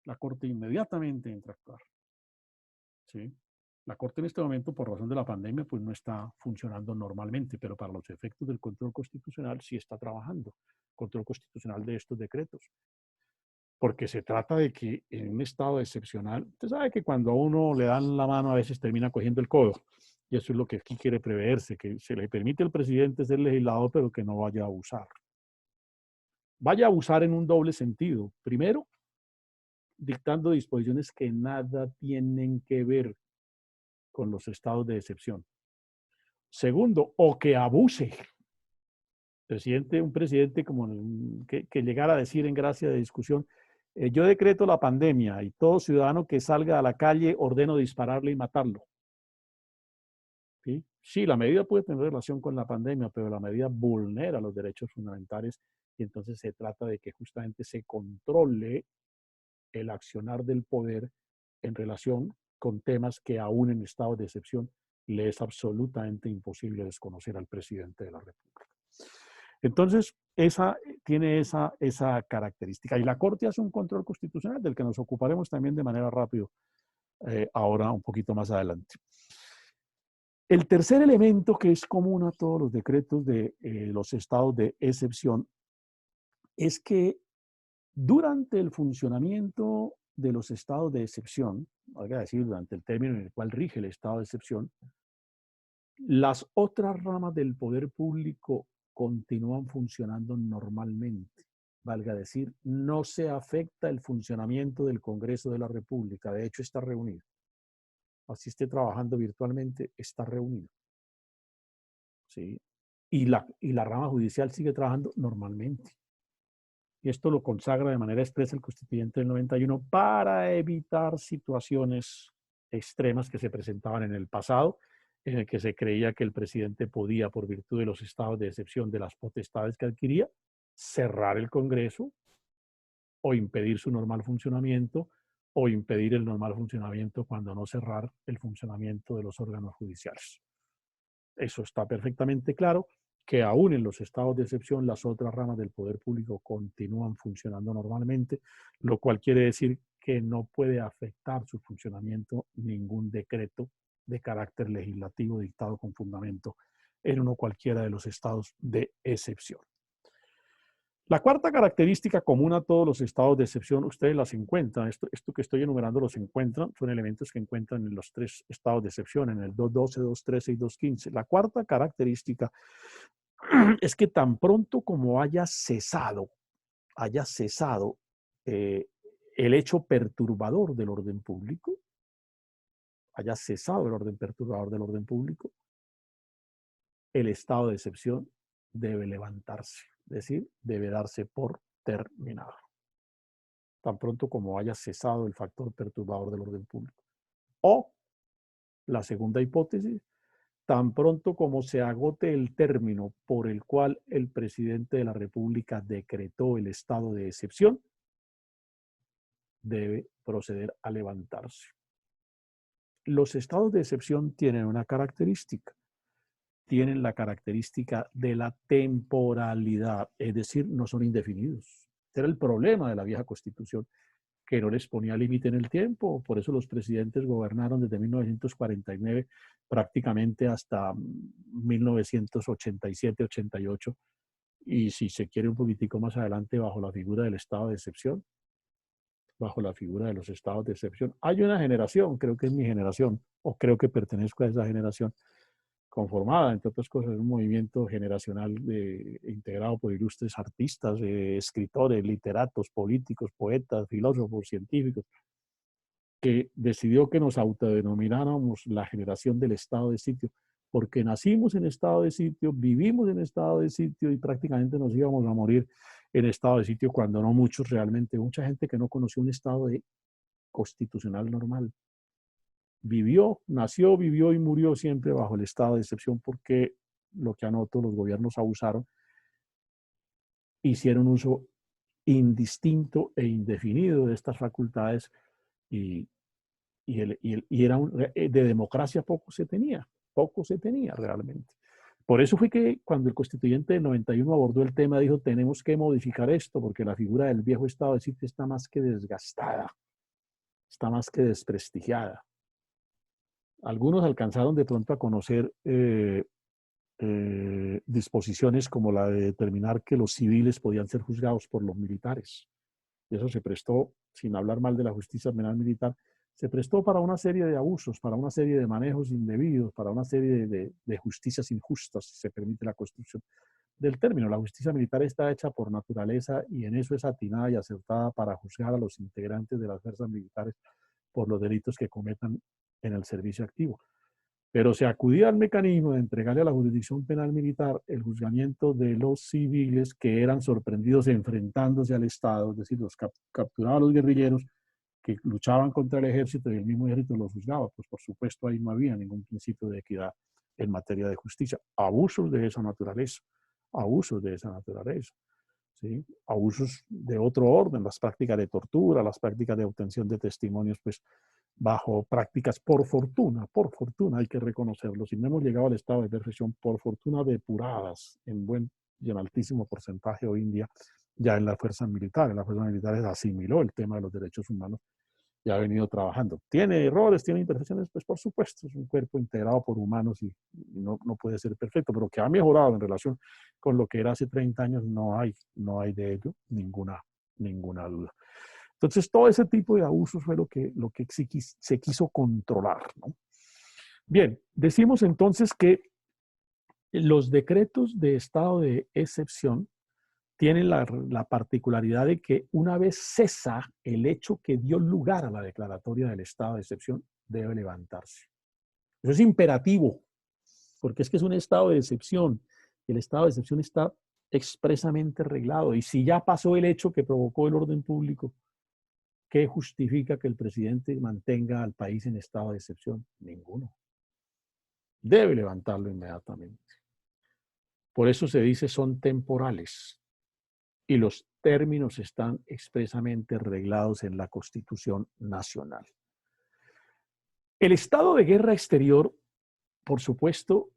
La Corte inmediatamente entra a actuar. ¿Sí? La Corte en este momento, por razón de la pandemia, pues no está funcionando normalmente, pero para los efectos del control constitucional sí está trabajando, control constitucional de estos decretos. Porque se trata de que en un estado excepcional, usted sabe que cuando a uno le dan la mano a veces termina cogiendo el codo, y eso es lo que aquí quiere preverse, que se le permite al presidente ser legislador, pero que no vaya a abusar. Vaya a abusar en un doble sentido. Primero, dictando disposiciones que nada tienen que ver con los estados de excepción. Segundo, o que abuse. Un presidente como que llegara a decir en gracia de discusión, yo decreto la pandemia y todo ciudadano que salga a la calle ordeno dispararle y matarlo. ¿Sí? Sí, la medida puede tener relación con la pandemia, pero la medida vulnera los derechos fundamentales y entonces se trata de que justamente se controle el accionar del poder en relación con temas que aún en estado de excepción le es absolutamente imposible desconocer al presidente de la República. Entonces, tiene esa característica. Y la Corte hace un control constitucional del que nos ocuparemos también de manera rápida ahora un poquito más adelante. El tercer elemento que es común a todos los decretos de los estados de excepción es que durante el funcionamiento de los estados de excepción, valga decir, durante el término en el cual rige el estado de excepción, las otras ramas del poder público continúan funcionando normalmente. Valga decir, no se afecta el funcionamiento del Congreso de la República. De hecho, está reunido. Así esté trabajando virtualmente, está reunido. ¿Sí? Y la rama judicial sigue trabajando normalmente. Y esto lo consagra de manera expresa el Constituyente del 91 para evitar situaciones extremas que se presentaban en el pasado, en el que se creía que el presidente podía, por virtud de los estados de excepción de las potestades que adquiría, cerrar el Congreso o impedir su normal funcionamiento o impedir el normal funcionamiento cuando no cerrar el funcionamiento de los órganos judiciales. Eso está perfectamente claro, que aún en los estados de excepción las otras ramas del poder público continúan funcionando normalmente, lo cual quiere decir que no puede afectar su funcionamiento ningún decreto de carácter legislativo dictado con fundamento en uno cualquiera de los estados de excepción. La cuarta característica común a todos los estados de excepción, ustedes las encuentran, esto que estoy enumerando los encuentran, son elementos que encuentran en los tres estados de excepción, en el 212, 213 y 215. La cuarta característica es que tan pronto como haya cesado el hecho perturbador del orden público, haya cesado el orden perturbador del orden público, el estado de excepción debe levantarse, es decir, debe darse por terminado. Tan pronto como haya cesado el factor perturbador del orden público. O, la segunda hipótesis, tan pronto como se agote el término por el cual el presidente de la República decretó el estado de excepción, debe proceder a levantarse. Los estados de excepción tienen una característica. Tienen la característica de la temporalidad, es decir, no son indefinidos. Este era el problema de la vieja Constitución, que no les ponía límite en el tiempo. Por eso los presidentes gobernaron desde 1949 prácticamente hasta 1987-88. Y si se quiere un poquitico más adelante, bajo la figura del estado de excepción, bajo la figura de los estados de excepción. Hay una generación, creo que es mi generación, o creo que pertenezco a esa generación, conformada, entre otras cosas, un movimiento generacional integrado por ilustres artistas, escritores, literatos, políticos, poetas, filósofos, científicos, que decidió que nos autodenomináramos la generación del estado de sitio, porque nacimos en estado de sitio, vivimos en estado de sitio y prácticamente nos íbamos a morir en estado de sitio, cuando no muchos realmente, mucha gente que no conoció un estado constitucional normal. Nació, vivió y murió siempre bajo el estado de excepción, porque lo que anoto, los gobiernos abusaron, hicieron uso indistinto e indefinido de estas facultades y era de democracia poco se tenía realmente. Por eso fue que cuando el constituyente del 91 abordó el tema, dijo, tenemos que modificar esto, porque la figura del viejo estado de sitio está más que desgastada, está más que desprestigiada. Algunos alcanzaron de pronto a conocer disposiciones como la de determinar que los civiles podían ser juzgados por los militares. Y eso se prestó, sin hablar mal de la justicia penal militar, se prestó para una serie de abusos, para una serie de manejos indebidos, para una serie de justicias injustas, si se permite la construcción del término. La justicia militar está hecha por naturaleza y en eso es atinada y acertada para juzgar a los integrantes de las fuerzas militares por los delitos que cometan en el servicio activo. Pero se acudía al mecanismo de entregarle a la jurisdicción penal militar el juzgamiento de los civiles que eran sorprendidos enfrentándose al Estado, es decir, los capturaban los guerrilleros que luchaban contra el ejército y el mismo ejército los juzgaba. Pues por supuesto ahí no había ningún principio de equidad en materia de justicia. Abusos de esa naturaleza, ¿sí? Abusos de otro orden, las prácticas de tortura, las prácticas de obtención de testimonios, pues bajo prácticas por fortuna hay que reconocerlo. Si no hemos llegado al estado de perfección, por fortuna depuradas en buen y en altísimo porcentaje hoy en día, ya en las fuerzas militares. Las fuerzas militares asimiló el tema de los derechos humanos y ha venido trabajando. ¿Tiene errores, tiene imperfecciones? Pues por supuesto, es un cuerpo integrado por humanos y no puede ser perfecto, pero que ha mejorado en relación con lo que era hace 30 años, no hay de ello ninguna duda. Entonces, todo ese tipo de abusos fue lo que se quiso controlar, ¿no? Bien, decimos entonces que los decretos de estado de excepción tienen la particularidad de que una vez cesa el hecho que dio lugar a la declaratoria del estado de excepción, debe levantarse. Eso es imperativo, porque es que es un estado de excepción. El estado de excepción está expresamente reglado. Y si ya pasó el hecho que provocó el orden público, ¿qué justifica que el presidente mantenga al país en estado de excepción? Ninguno. Debe levantarlo inmediatamente. Por eso se dice son temporales. Y los términos están expresamente reglados en la Constitución Nacional. El estado de guerra exterior, por supuesto,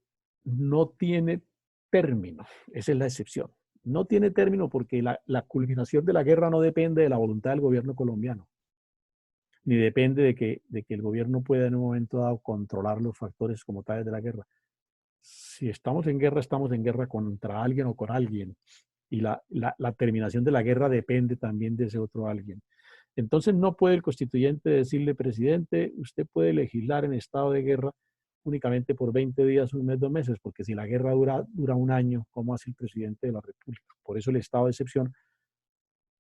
no tiene término. Esa es la excepción. No tiene término porque la culminación de la guerra no depende de la voluntad del gobierno colombiano, ni depende de que el gobierno pueda en un momento dado controlar los factores como tales de la guerra. Si estamos en guerra contra alguien o con alguien, y la terminación de la guerra depende también de ese otro alguien. Entonces no puede el constituyente decirle, presidente, usted puede legislar en estado de guerra únicamente por 20 días, un mes, 2 meses, porque si la guerra dura un año, ¿cómo hace el presidente de la República? Por eso el estado de excepción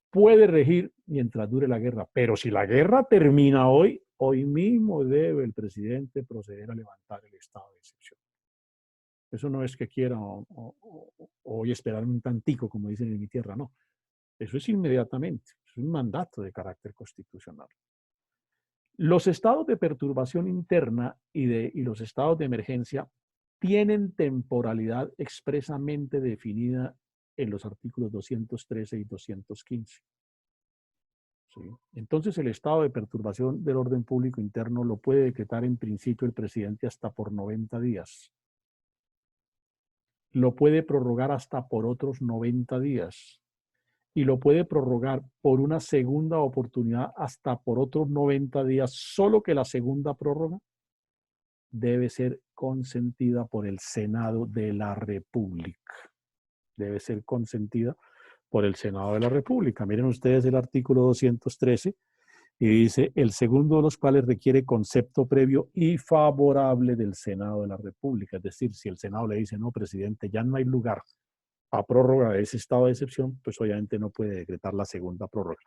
puede regir mientras dure la guerra, pero si la guerra termina hoy mismo debe el presidente proceder a levantar el estado de excepción. Eso no es que quiera hoy esperar un tantico, como dicen en mi tierra, no. Eso es inmediatamente, es un mandato de carácter constitucional. Los estados de perturbación interna y los estados de emergencia tienen temporalidad expresamente definida en los artículos 213 y 215. ¿Sí? Entonces, el estado de perturbación del orden público interno lo puede decretar en principio el presidente hasta por 90 días. Lo puede prorrogar hasta por otros 90 días y lo puede prorrogar por una segunda oportunidad hasta por otros 90 días, solo que la segunda prórroga debe ser consentida por el Senado de la República. Debe ser consentida por el Senado de la República. Miren ustedes el artículo 213 Y dice, el segundo de los cuales requiere concepto previo y favorable del Senado de la República. Es decir, si el Senado le dice, no, presidente, ya no hay lugar a prórroga de ese estado de excepción, pues obviamente no puede decretar la segunda prórroga.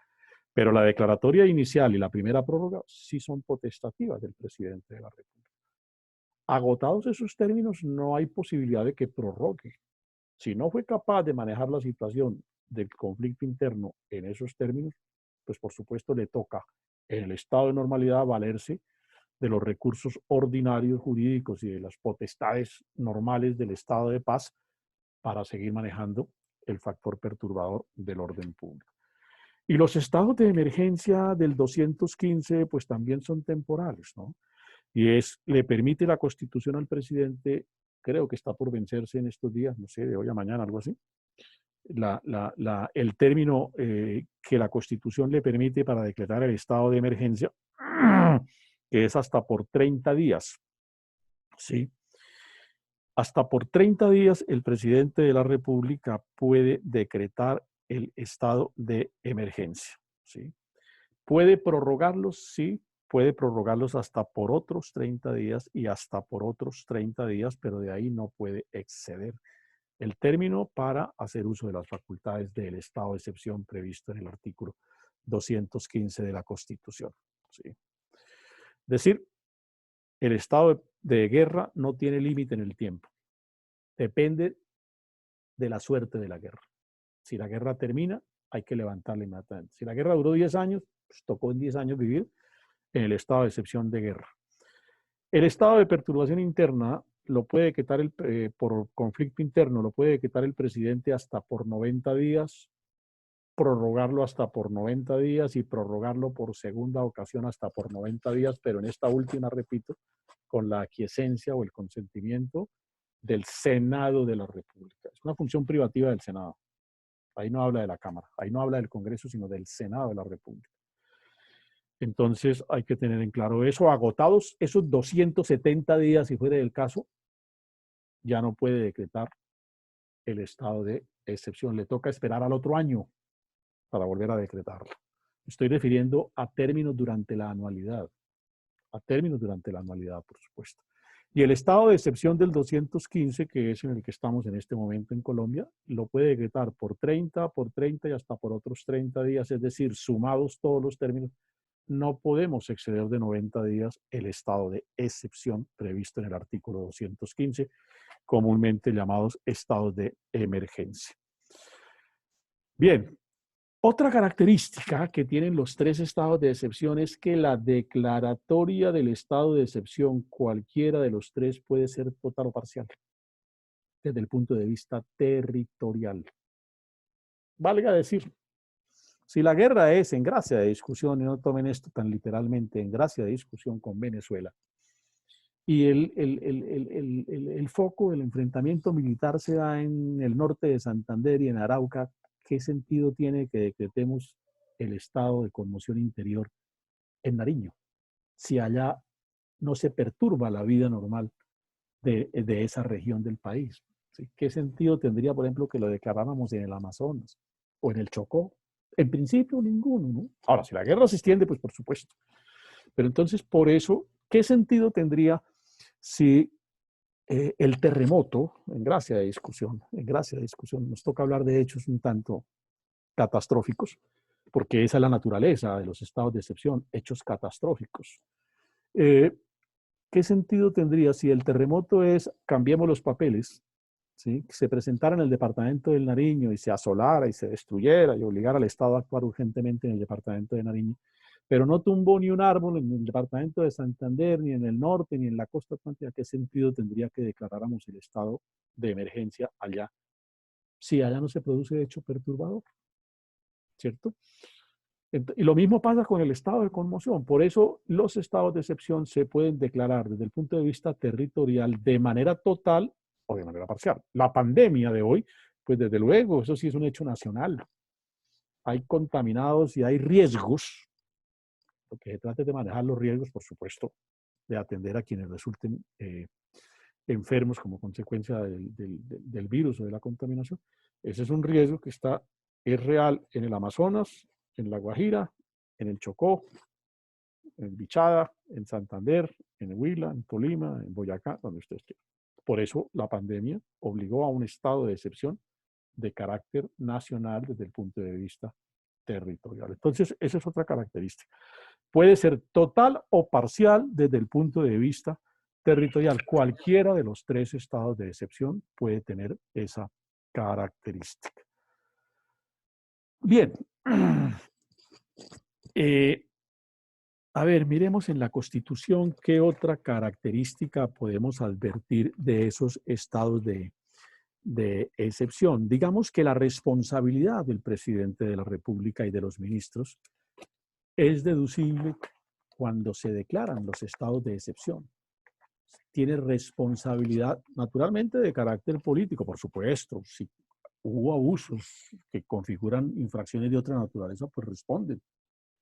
Pero la declaratoria inicial y la primera prórroga sí son potestativas del presidente de la República. Agotados esos términos, no hay posibilidad de que prorrogue. Si no fue capaz de manejar la situación del conflicto interno en esos términos, pues por supuesto le toca en el estado de normalidad valerse de los recursos ordinarios jurídicos y de las potestades normales del estado de paz para seguir manejando el factor perturbador del orden público. Y los estados de emergencia del 215 pues también son temporales, ¿no? Y le permite la Constitución al presidente, creo que está por vencerse en estos días, no sé, de hoy a mañana, algo así, el término que la Constitución le permite para declarar el estado de emergencia, que es hasta por 30 días, ¿sí? Hasta por 30 días el presidente de la República puede decretar el estado de emergencia, ¿sí? ¿Puede prorrogarlos? Sí, puede prorrogarlos hasta por otros 30 días y hasta por otros 30 días, pero de ahí no puede exceder el término para hacer uso de las facultades del estado de excepción previsto en el artículo 215 de la Constitución, ¿sí? Es decir, el estado de guerra no tiene límite en el tiempo. Depende de la suerte de la guerra. Si la guerra termina, hay que levantarla inmediatamente. Si la guerra duró 10 años, pues tocó en 10 años vivir en el estado de excepción de guerra. El estado de perturbación interna lo puede decretar por conflicto interno, lo puede decretar el presidente hasta por 90 días, prorrogarlo hasta por 90 días y prorrogarlo por segunda ocasión hasta por 90 días, pero en esta última, repito, con la aquiescencia o el consentimiento del Senado de la República. Es una función privativa del Senado. Ahí no habla de la Cámara, ahí no habla del Congreso, sino del Senado de la República. Entonces hay que tener en claro eso. Agotados esos 270 días, si fuera el caso, ya no puede decretar el estado de excepción. Le toca esperar al otro año para volver a decretarlo. Estoy refiriendo a términos durante la anualidad. A términos durante la anualidad, por supuesto. Y el estado de excepción del 215, que es en el que estamos en este momento en Colombia, lo puede decretar por 30 y hasta por otros 30 días, es decir, sumados todos los términos, no podemos exceder de 90 días el estado de excepción previsto en el artículo 215, comúnmente llamados estados de emergencia. Bien, otra característica que tienen los tres estados de excepción es que la declaratoria del estado de excepción, cualquiera de los tres, puede ser total o parcial, desde el punto de vista territorial. Valga decir, si la guerra es en gracia de discusión, y no tomen esto tan literalmente, en gracia de discusión con Venezuela, y el foco del enfrentamiento militar se da en el norte de Santander y en Arauca, ¿qué sentido tiene que decretemos el estado de conmoción interior en Nariño, si allá no se perturba la vida normal de esa región del país? ¿Sí? ¿Qué sentido tendría, por ejemplo, que lo declaráramos en el Amazonas o en el Chocó? En principio, ninguno, ¿no? Ahora, si la guerra se extiende, pues por supuesto. Pero entonces, por eso, ¿qué sentido tendría si el terremoto, en gracia de discusión, nos toca hablar de hechos un tanto catastróficos, porque esa es la naturaleza de los estados de excepción, hechos catastróficos. ¿Qué sentido tendría si el terremoto es, cambiemos los papeles, ¿sí? Que se presentara en el departamento del Nariño y se asolara y se destruyera y obligara al Estado a actuar urgentemente en el departamento de Nariño, pero no tumbó ni un árbol en el departamento de Santander, ni en el norte, ni en la costa atlántica? ¿Qué sentido tendría que declaráramos el estado de emergencia allá, si allá no se produce hecho perturbador? ¿Cierto? Y lo mismo pasa con el estado de conmoción. Por eso los estados de excepción se pueden declarar desde el punto de vista territorial de manera total o de manera parcial. La pandemia de hoy, pues desde luego, eso sí es un hecho nacional. Hay contaminados y hay riesgos. Lo que se trata es de manejar los riesgos, por supuesto, de atender a quienes resulten enfermos como consecuencia del virus o de la contaminación. Ese es un riesgo que es real en el Amazonas, en La Guajira, en el Chocó, en Bichada, en Santander, en Huila, en Tolima, en Boyacá, donde ustedes quieran. Por eso la pandemia obligó a un estado de excepción de carácter nacional desde el punto de vista territorial. Entonces, esa es otra característica. Puede ser total o parcial desde el punto de vista territorial. Cualquiera de los tres estados de excepción puede tener esa característica. Bien. A ver, miremos en la Constitución qué otra característica podemos advertir de esos estados de excepción. Digamos que la responsabilidad del presidente de la República y de los ministros es deducible cuando se declaran los estados de excepción. Tiene responsabilidad, naturalmente, de carácter político, por supuesto. Si hubo abusos que configuran infracciones de otra naturaleza, pues responden.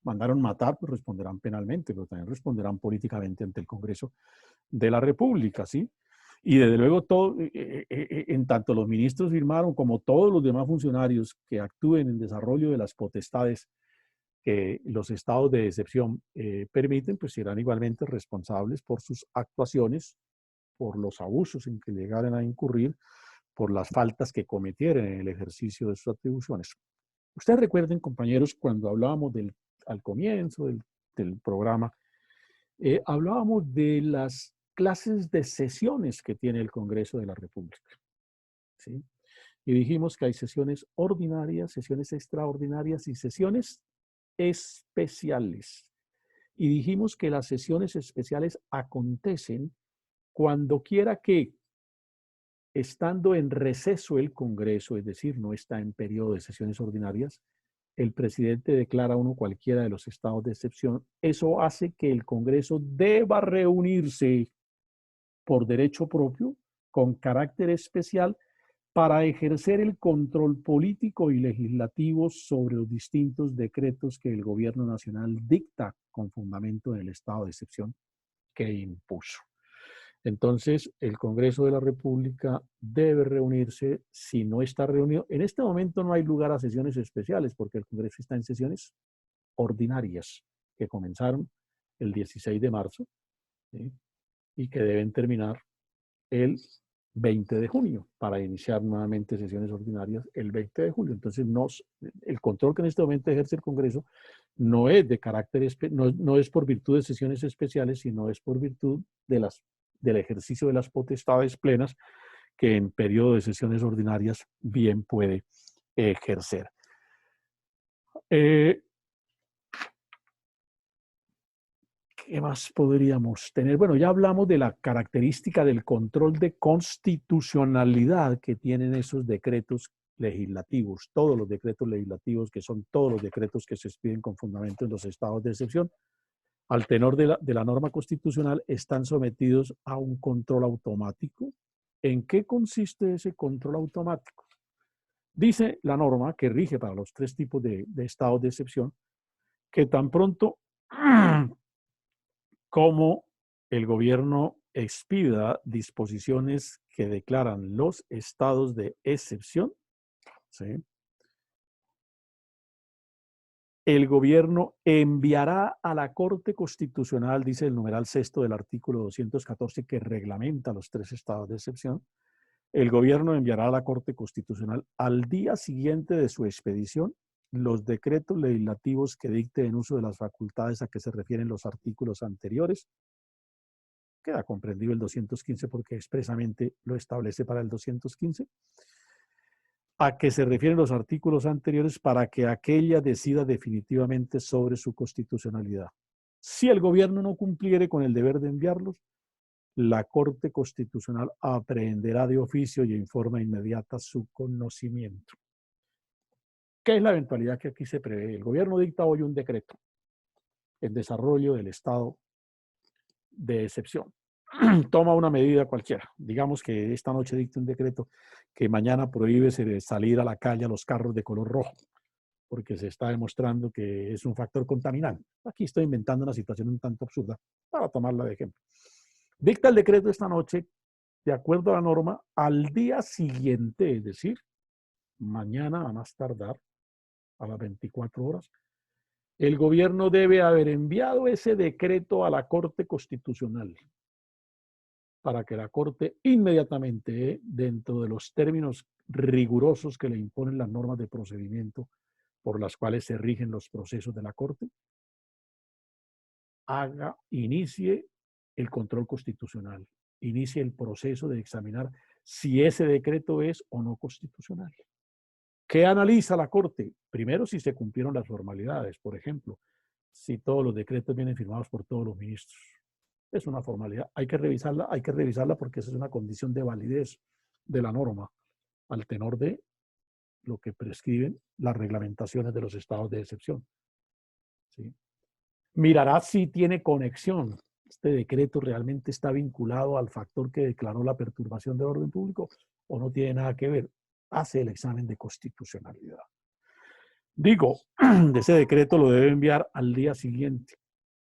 Mandaron matar, pues responderán penalmente, pero también responderán políticamente ante el Congreso de la República, ¿sí? Y desde luego, en tanto los ministros firmaron como todos los demás funcionarios que actúen en desarrollo de las potestades que los estados de excepción permiten, pues serán igualmente responsables por sus actuaciones, por los abusos en que llegaran a incurrir, por las faltas que cometieran en el ejercicio de sus atribuciones. Ustedes recuerden, compañeros, cuando hablábamos al comienzo del programa, hablábamos de las clases de sesiones que tiene el Congreso de la República, ¿sí? Y dijimos que hay sesiones ordinarias, sesiones extraordinarias y sesiones especiales. Y dijimos que las sesiones especiales acontecen cuando quiera que, estando en receso el Congreso, es decir, no está en periodo de sesiones ordinarias, el presidente declara uno cualquiera de los estados de excepción. Eso hace que el Congreso deba reunirse por derecho propio, con carácter especial, para ejercer el control político y legislativo sobre los distintos decretos que el gobierno nacional dicta con fundamento en el estado de excepción que impuso. Entonces, el Congreso de la República debe reunirse. Si no está reunido, en este momento no hay lugar a sesiones especiales porque el Congreso está en sesiones ordinarias que comenzaron el 16 de marzo, ¿sí? Y que deben terminar el 20 de junio para iniciar nuevamente sesiones ordinarias el 20 de julio. Entonces, el control que en este momento ejerce el Congreso no es de carácter, no es por virtud de sesiones especiales, sino es por virtud del ejercicio de las potestades plenas que en periodo de sesiones ordinarias bien puede ejercer. ¿Qué más podríamos tener? Bueno, ya hablamos de la característica del control de constitucionalidad que tienen esos decretos legislativos, todos los decretos legislativos, que son todos los decretos que se expiden con fundamento en los estados de excepción, al tenor de la norma constitucional, están sometidos a un control automático. ¿En qué consiste ese control automático? Dice la norma que rige para los tres tipos de estados de excepción, que tan pronto como el gobierno expida disposiciones que declaran los estados de excepción, ¿sí?, el gobierno enviará a la Corte Constitucional, dice el numeral sexto del artículo 214 que reglamenta los tres estados de excepción, el gobierno enviará a la Corte Constitucional al día siguiente de su expedición los decretos legislativos que dicte en uso de las facultades a que se refieren los artículos anteriores. Queda comprendido el 215 porque expresamente lo establece para el 215. A que se refieren los artículos anteriores para que aquella decida definitivamente sobre su constitucionalidad. Si el gobierno no cumpliere con el deber de enviarlos, la Corte Constitucional aprehenderá de oficio y en forma inmediata su conocimiento. ¿Qué es la eventualidad que aquí se prevé? El gobierno dicta hoy un decreto en desarrollo del estado de excepción. Toma una medida cualquiera. Digamos que esta noche dicta un decreto que mañana prohíbe salir a la calle a los carros de color rojo, porque se está demostrando que es un factor contaminante. Aquí estoy inventando una situación un tanto absurda para tomarla de ejemplo. Dicta el decreto esta noche, de acuerdo a la norma, al día siguiente, es decir, mañana a más tardar, a las 24 horas, el gobierno debe haber enviado ese decreto a la Corte Constitucional para que la Corte inmediatamente, dentro de los términos rigurosos que le imponen las normas de procedimiento por las cuales se rigen los procesos de la Corte, inicie el control constitucional, inicie el proceso de examinar si ese decreto es o no constitucional. ¿Qué analiza la Corte? Primero, si se cumplieron las formalidades, por ejemplo, si todos los decretos vienen firmados por todos los ministros. Es una formalidad, hay que revisarla porque esa es una condición de validez de la norma al tenor de lo que prescriben las reglamentaciones de los estados de excepción. ¿Sí? Mirará si tiene conexión. ¿Este decreto realmente está vinculado al factor que declaró la perturbación de orden público o no tiene nada que ver? Hace el examen de constitucionalidad. Digo, de ese decreto lo debe enviar al día siguiente.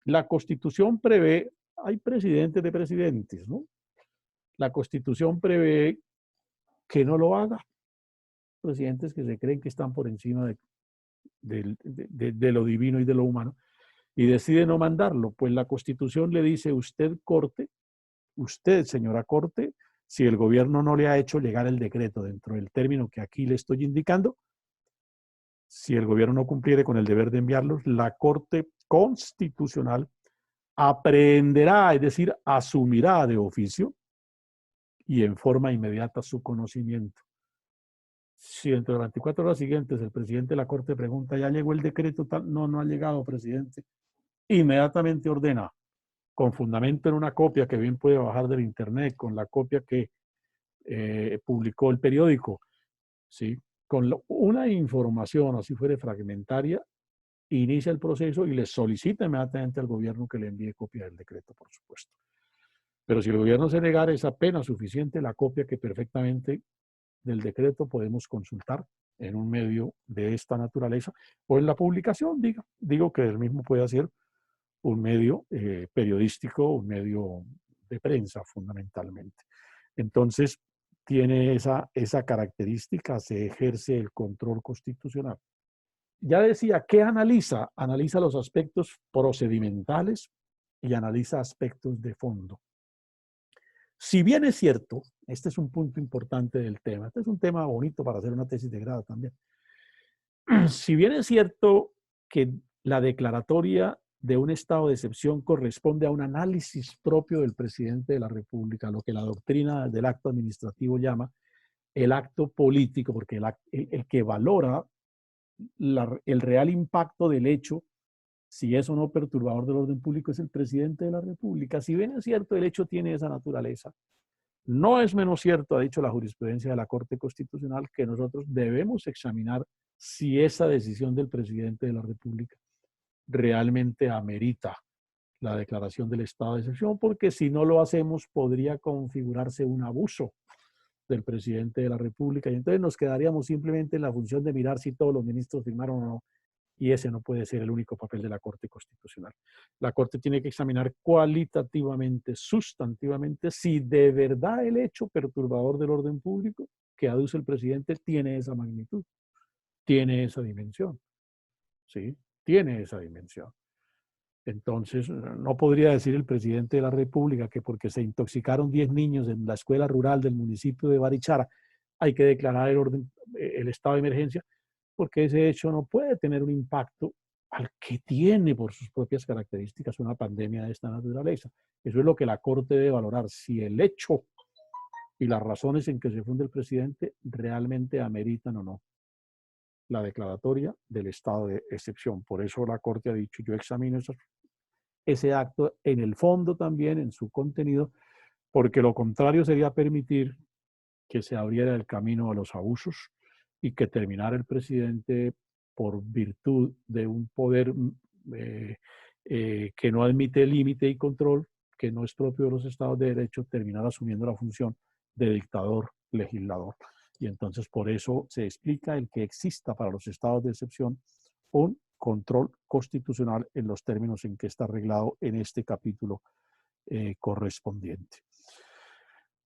La Constitución prevé, hay presidentes de presidentes, ¿no? La Constitución prevé que no lo haga. Presidentes que se creen que están por encima de lo divino y de lo humano y decide no mandarlo. Pues la Constitución le dice, usted, Corte, usted, señora Corte, si el gobierno no le ha hecho llegar el decreto dentro del término que aquí le estoy indicando, si el gobierno no cumpliere con el deber de enviarlos, la Corte Constitucional aprehenderá, es decir, asumirá de oficio y en forma inmediata su conocimiento. Si dentro de las 24 horas siguientes el presidente de la Corte pregunta, ¿ya llegó el decreto tal? No, no ha llegado, presidente. Inmediatamente ordena, con fundamento en una copia que bien puede bajar del internet, con la copia que publicó el periódico, ¿sí? Con una información, así fuere fragmentaria, inicia el proceso y le solicita inmediatamente al gobierno que le envíe copia del decreto, por supuesto. Pero si el gobierno se negara, es apenas suficiente la copia que perfectamente del decreto podemos consultar en un medio de esta naturaleza o en la publicación, digo que el mismo puede ser un medio periodístico, un medio de prensa fundamentalmente. Entonces, tiene esa característica, se ejerce el control constitucional. Ya decía, ¿qué analiza? Analiza los aspectos procedimentales y analiza aspectos de fondo. Si bien es cierto, este es un punto importante del tema, este es un tema bonito para hacer una tesis de grado también. Si bien es cierto que la declaratoria de un estado de excepción corresponde a un análisis propio del presidente de la República, lo que la doctrina del acto administrativo llama el acto político, porque el que valora el real impacto del hecho, si es o no perturbador del orden público, es el presidente de la República. Si bien es cierto, el hecho tiene esa naturaleza. No es menos cierto, ha dicho la jurisprudencia de la Corte Constitucional, que nosotros debemos examinar si esa decisión del presidente de la República realmente amerita la declaración del estado de excepción, porque si no lo hacemos podría configurarse un abuso del presidente de la República y entonces nos quedaríamos simplemente en la función de mirar si todos los ministros firmaron o no, y ese no puede ser el único papel de la Corte Constitucional. La Corte tiene que examinar cualitativamente, sustantivamente, si de verdad el hecho perturbador del orden público que aduce el presidente tiene esa magnitud, tiene esa dimensión. ¿Sí? Tiene esa dimensión. Entonces, no podría decir el presidente de la República que porque se intoxicaron 10 niños en la escuela rural del municipio de Barichara, hay que declarar el estado de emergencia, porque ese hecho no puede tener un impacto al que tiene por sus propias características una pandemia de esta naturaleza. Eso es lo que la Corte debe valorar, si el hecho y las razones en que se funda el presidente realmente ameritan o no la declaratoria del estado de excepción. Por eso la Corte ha dicho, yo examino ese acto en el fondo también, en su contenido, porque lo contrario sería permitir que se abriera el camino a los abusos y que terminara el presidente por virtud de un poder que no admite límite y control, que no es propio de los estados de derecho, terminar asumiendo la función de dictador legislador. Y entonces por eso se explica el que exista para los estados de excepción un control constitucional en los términos en que está arreglado en este capítulo correspondiente.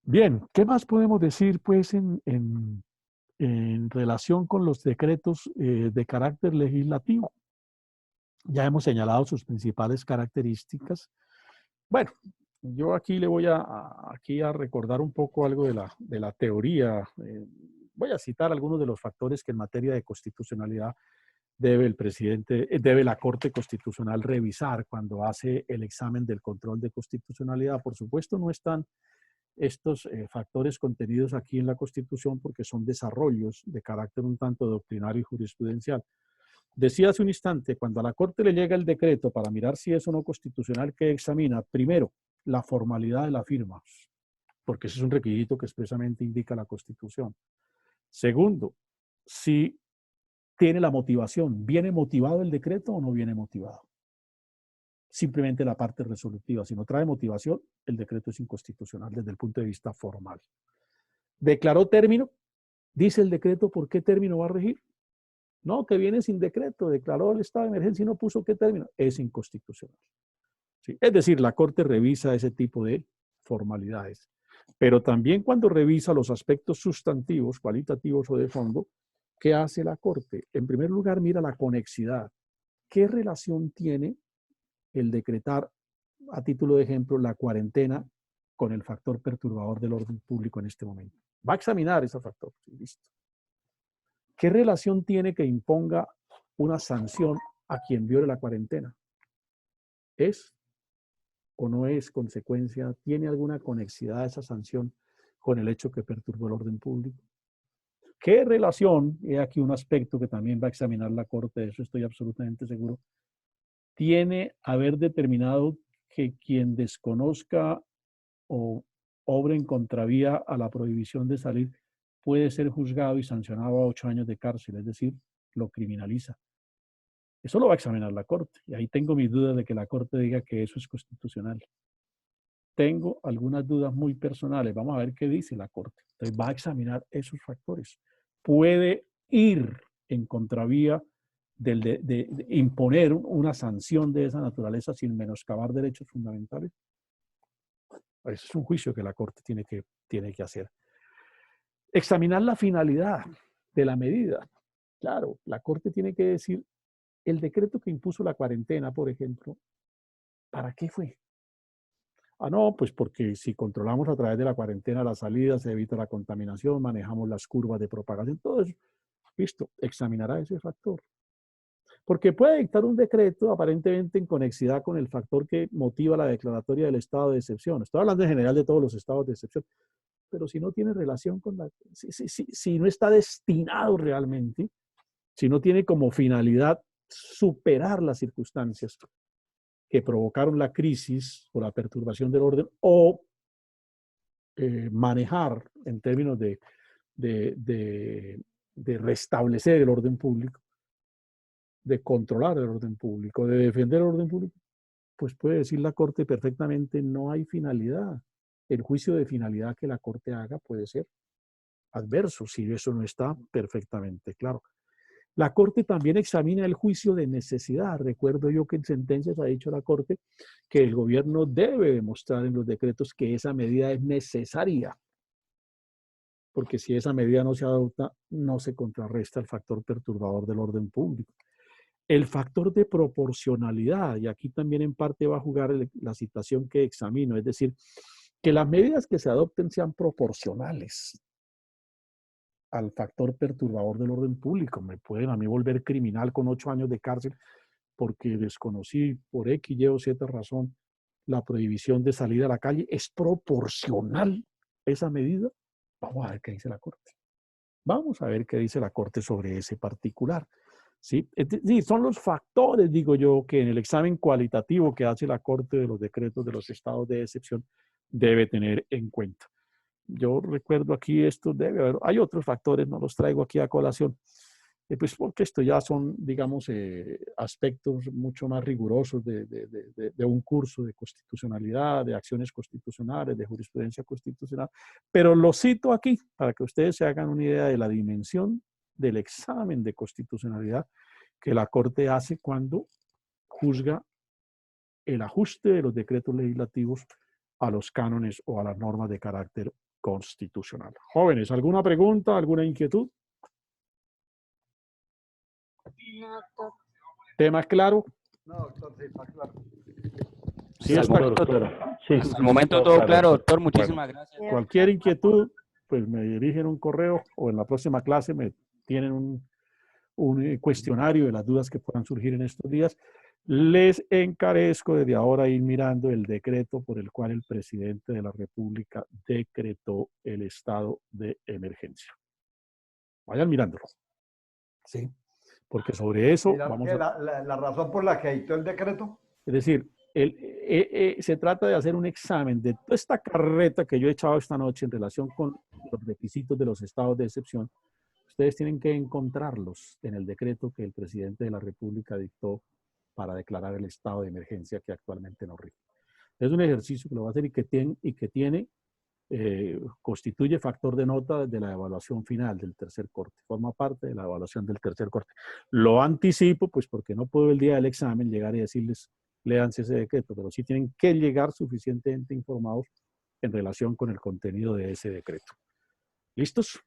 Bien, ¿qué más podemos decir pues en relación con los decretos de carácter legislativo? Ya hemos señalado sus principales características. Bueno, yo aquí le voy aquí a recordar un poco algo de la teoría. Voy a citar algunos de los factores que en materia de constitucionalidad debe el presidente, debe la Corte Constitucional revisar cuando hace el examen del control de constitucionalidad. Por supuesto, no están estos factores contenidos aquí en la Constitución porque son desarrollos de carácter un tanto doctrinario y jurisprudencial. Decía hace un instante, cuando a la Corte le llega el decreto para mirar si es o no constitucional, que examina primero la formalidad de la firma, porque ese es un requisito que expresamente indica la Constitución. Segundo, si tiene la motivación, ¿viene motivado el decreto o no viene motivado? Simplemente la parte resolutiva. Si no trae motivación, el decreto es inconstitucional desde el punto de vista formal. Declaró término, dice el decreto por qué término va a regir. No, que viene sin decreto, declaró el estado de emergencia y no puso qué término. Es inconstitucional. ¿Sí? Es decir, la Corte revisa ese tipo de formalidades. Pero también cuando revisa los aspectos sustantivos, cualitativos o de fondo, ¿qué hace la Corte? En primer lugar, mira la conexidad. ¿Qué relación tiene el decretar, a título de ejemplo, la cuarentena con el factor perturbador del orden público en este momento? Va a examinar ese factor. Sí, listo. ¿Qué relación tiene que imponga una sanción a quien viole la cuarentena? ¿Es o no es consecuencia? ¿Tiene alguna conexidad esa sanción con el hecho que perturbó el orden público? ¿Qué relación, y aquí un aspecto que también va a examinar la Corte, de eso estoy absolutamente seguro, tiene haber determinado que quien desconozca o obre en contravía a la prohibición de salir puede ser juzgado y sancionado a 8 años de cárcel, es decir, lo criminaliza? Eso lo va a examinar la Corte, y ahí tengo mis dudas de que la Corte diga que eso es constitucional. Tengo algunas dudas muy personales, vamos a ver qué dice la Corte. Entonces va a examinar esos factores. Puede ir en contravía de imponer una sanción de esa naturaleza sin menoscabar derechos fundamentales. Eso es un juicio que la Corte tiene que hacer. Examinar la finalidad de la medida. Claro, la Corte tiene que decir, el decreto que impuso la cuarentena, por ejemplo, ¿para qué fue? Ah, no, pues porque si controlamos a través de la cuarentena la salida, se evita la contaminación, manejamos las curvas de propagación, todo eso. Listo, examinará ese factor. Porque puede dictar un decreto aparentemente en conexidad con el factor que motiva la declaratoria del estado de excepción. Estoy hablando en general de todos los estados de excepción. Pero si no tiene relación con la... Si no está destinado realmente, si no tiene como finalidad superar las circunstancias que provocaron la crisis o la perturbación del orden o manejar en términos de restablecer el orden público, de controlar el orden público, de defender el orden público, pues puede decir la Corte perfectamente no hay finalidad. El juicio de finalidad que la Corte haga puede ser adverso si eso no está perfectamente claro. La Corte también examina el juicio de necesidad. Recuerdo yo que en sentencias ha dicho la Corte que el gobierno debe demostrar en los decretos que esa medida es necesaria, porque si esa medida no se adopta, no se contrarresta el factor perturbador del orden público. El factor de proporcionalidad, y aquí también en parte va a jugar la situación que examino, es decir, que las medidas que se adopten sean proporcionales al factor perturbador del orden público. Me pueden a mí volver criminal con 8 años de cárcel porque desconocí por X, Y o Z razón la prohibición de salir a la calle. ¿Es proporcional esa medida? Vamos a ver qué dice la Corte. Vamos a ver qué dice la Corte sobre ese particular. ¿Sí? Sí, son los factores, digo yo, que en el examen cualitativo que hace la Corte de los decretos de los estados de excepción debe tener en cuenta. Yo recuerdo aquí esto, debe haber, hay otros factores, no los traigo aquí a colación, pues porque esto ya son, digamos, aspectos mucho más rigurosos de un curso de constitucionalidad, de acciones constitucionales, de jurisprudencia constitucional, pero lo cito aquí para que ustedes se hagan una idea de la dimensión del examen de constitucionalidad que la Corte hace cuando juzga el ajuste de los decretos legislativos a los cánones o a las normas de carácter constitucional. Jóvenes, ¿alguna pregunta, alguna inquietud? No, ¿Tema claro? No, doctor, sí, está claro. Sí, Hasta el está momento, Sí, hasta el momento todo claro, doctor. Muchísimas gracias. Cualquier inquietud, pues me dirigen un correo o en la próxima clase me tienen un cuestionario de las dudas que puedan surgir en estos días. Les encarezco desde ahora ir mirando el decreto por el cual el presidente de la República decretó el estado de emergencia. Vayan mirándolo. ¿Sí? Porque sobre eso Mirar vamos que a... la razón por la que dictó el decreto. Es decir, se trata de hacer un examen de toda esta carreta que yo he echado esta noche en relación con los requisitos de los estados de excepción. Ustedes tienen que encontrarlos en el decreto que el presidente de la República dictó para declarar el estado de emergencia que actualmente nos rige. Es un ejercicio que lo va a hacer y que tiene constituye factor de nota de la evaluación final del tercer corte, forma parte de la evaluación del tercer corte. Lo anticipo, pues porque no puedo el día del examen llegar y decirles, léanse ese decreto, pero sí tienen que llegar suficientemente informados en relación con el contenido de ese decreto. ¿Listos?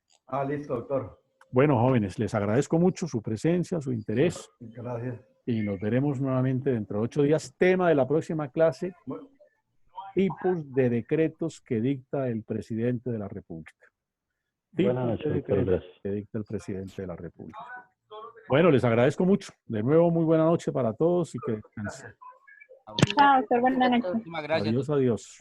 Listo, doctor. Bueno, jóvenes, les agradezco mucho su presencia, su interés. Gracias. Y nos veremos nuevamente dentro de 8 días. Tema de la próxima clase, tipos de decretos que dicta el presidente de la República. Buenas noches, doctor. Gracias. Que dicta el presidente de la República. Bueno, les agradezco mucho. De nuevo, muy buena noche para todos y que descansen. Chao, doctor. Buenas noches. Muchísimas gracias. Adiós, adiós.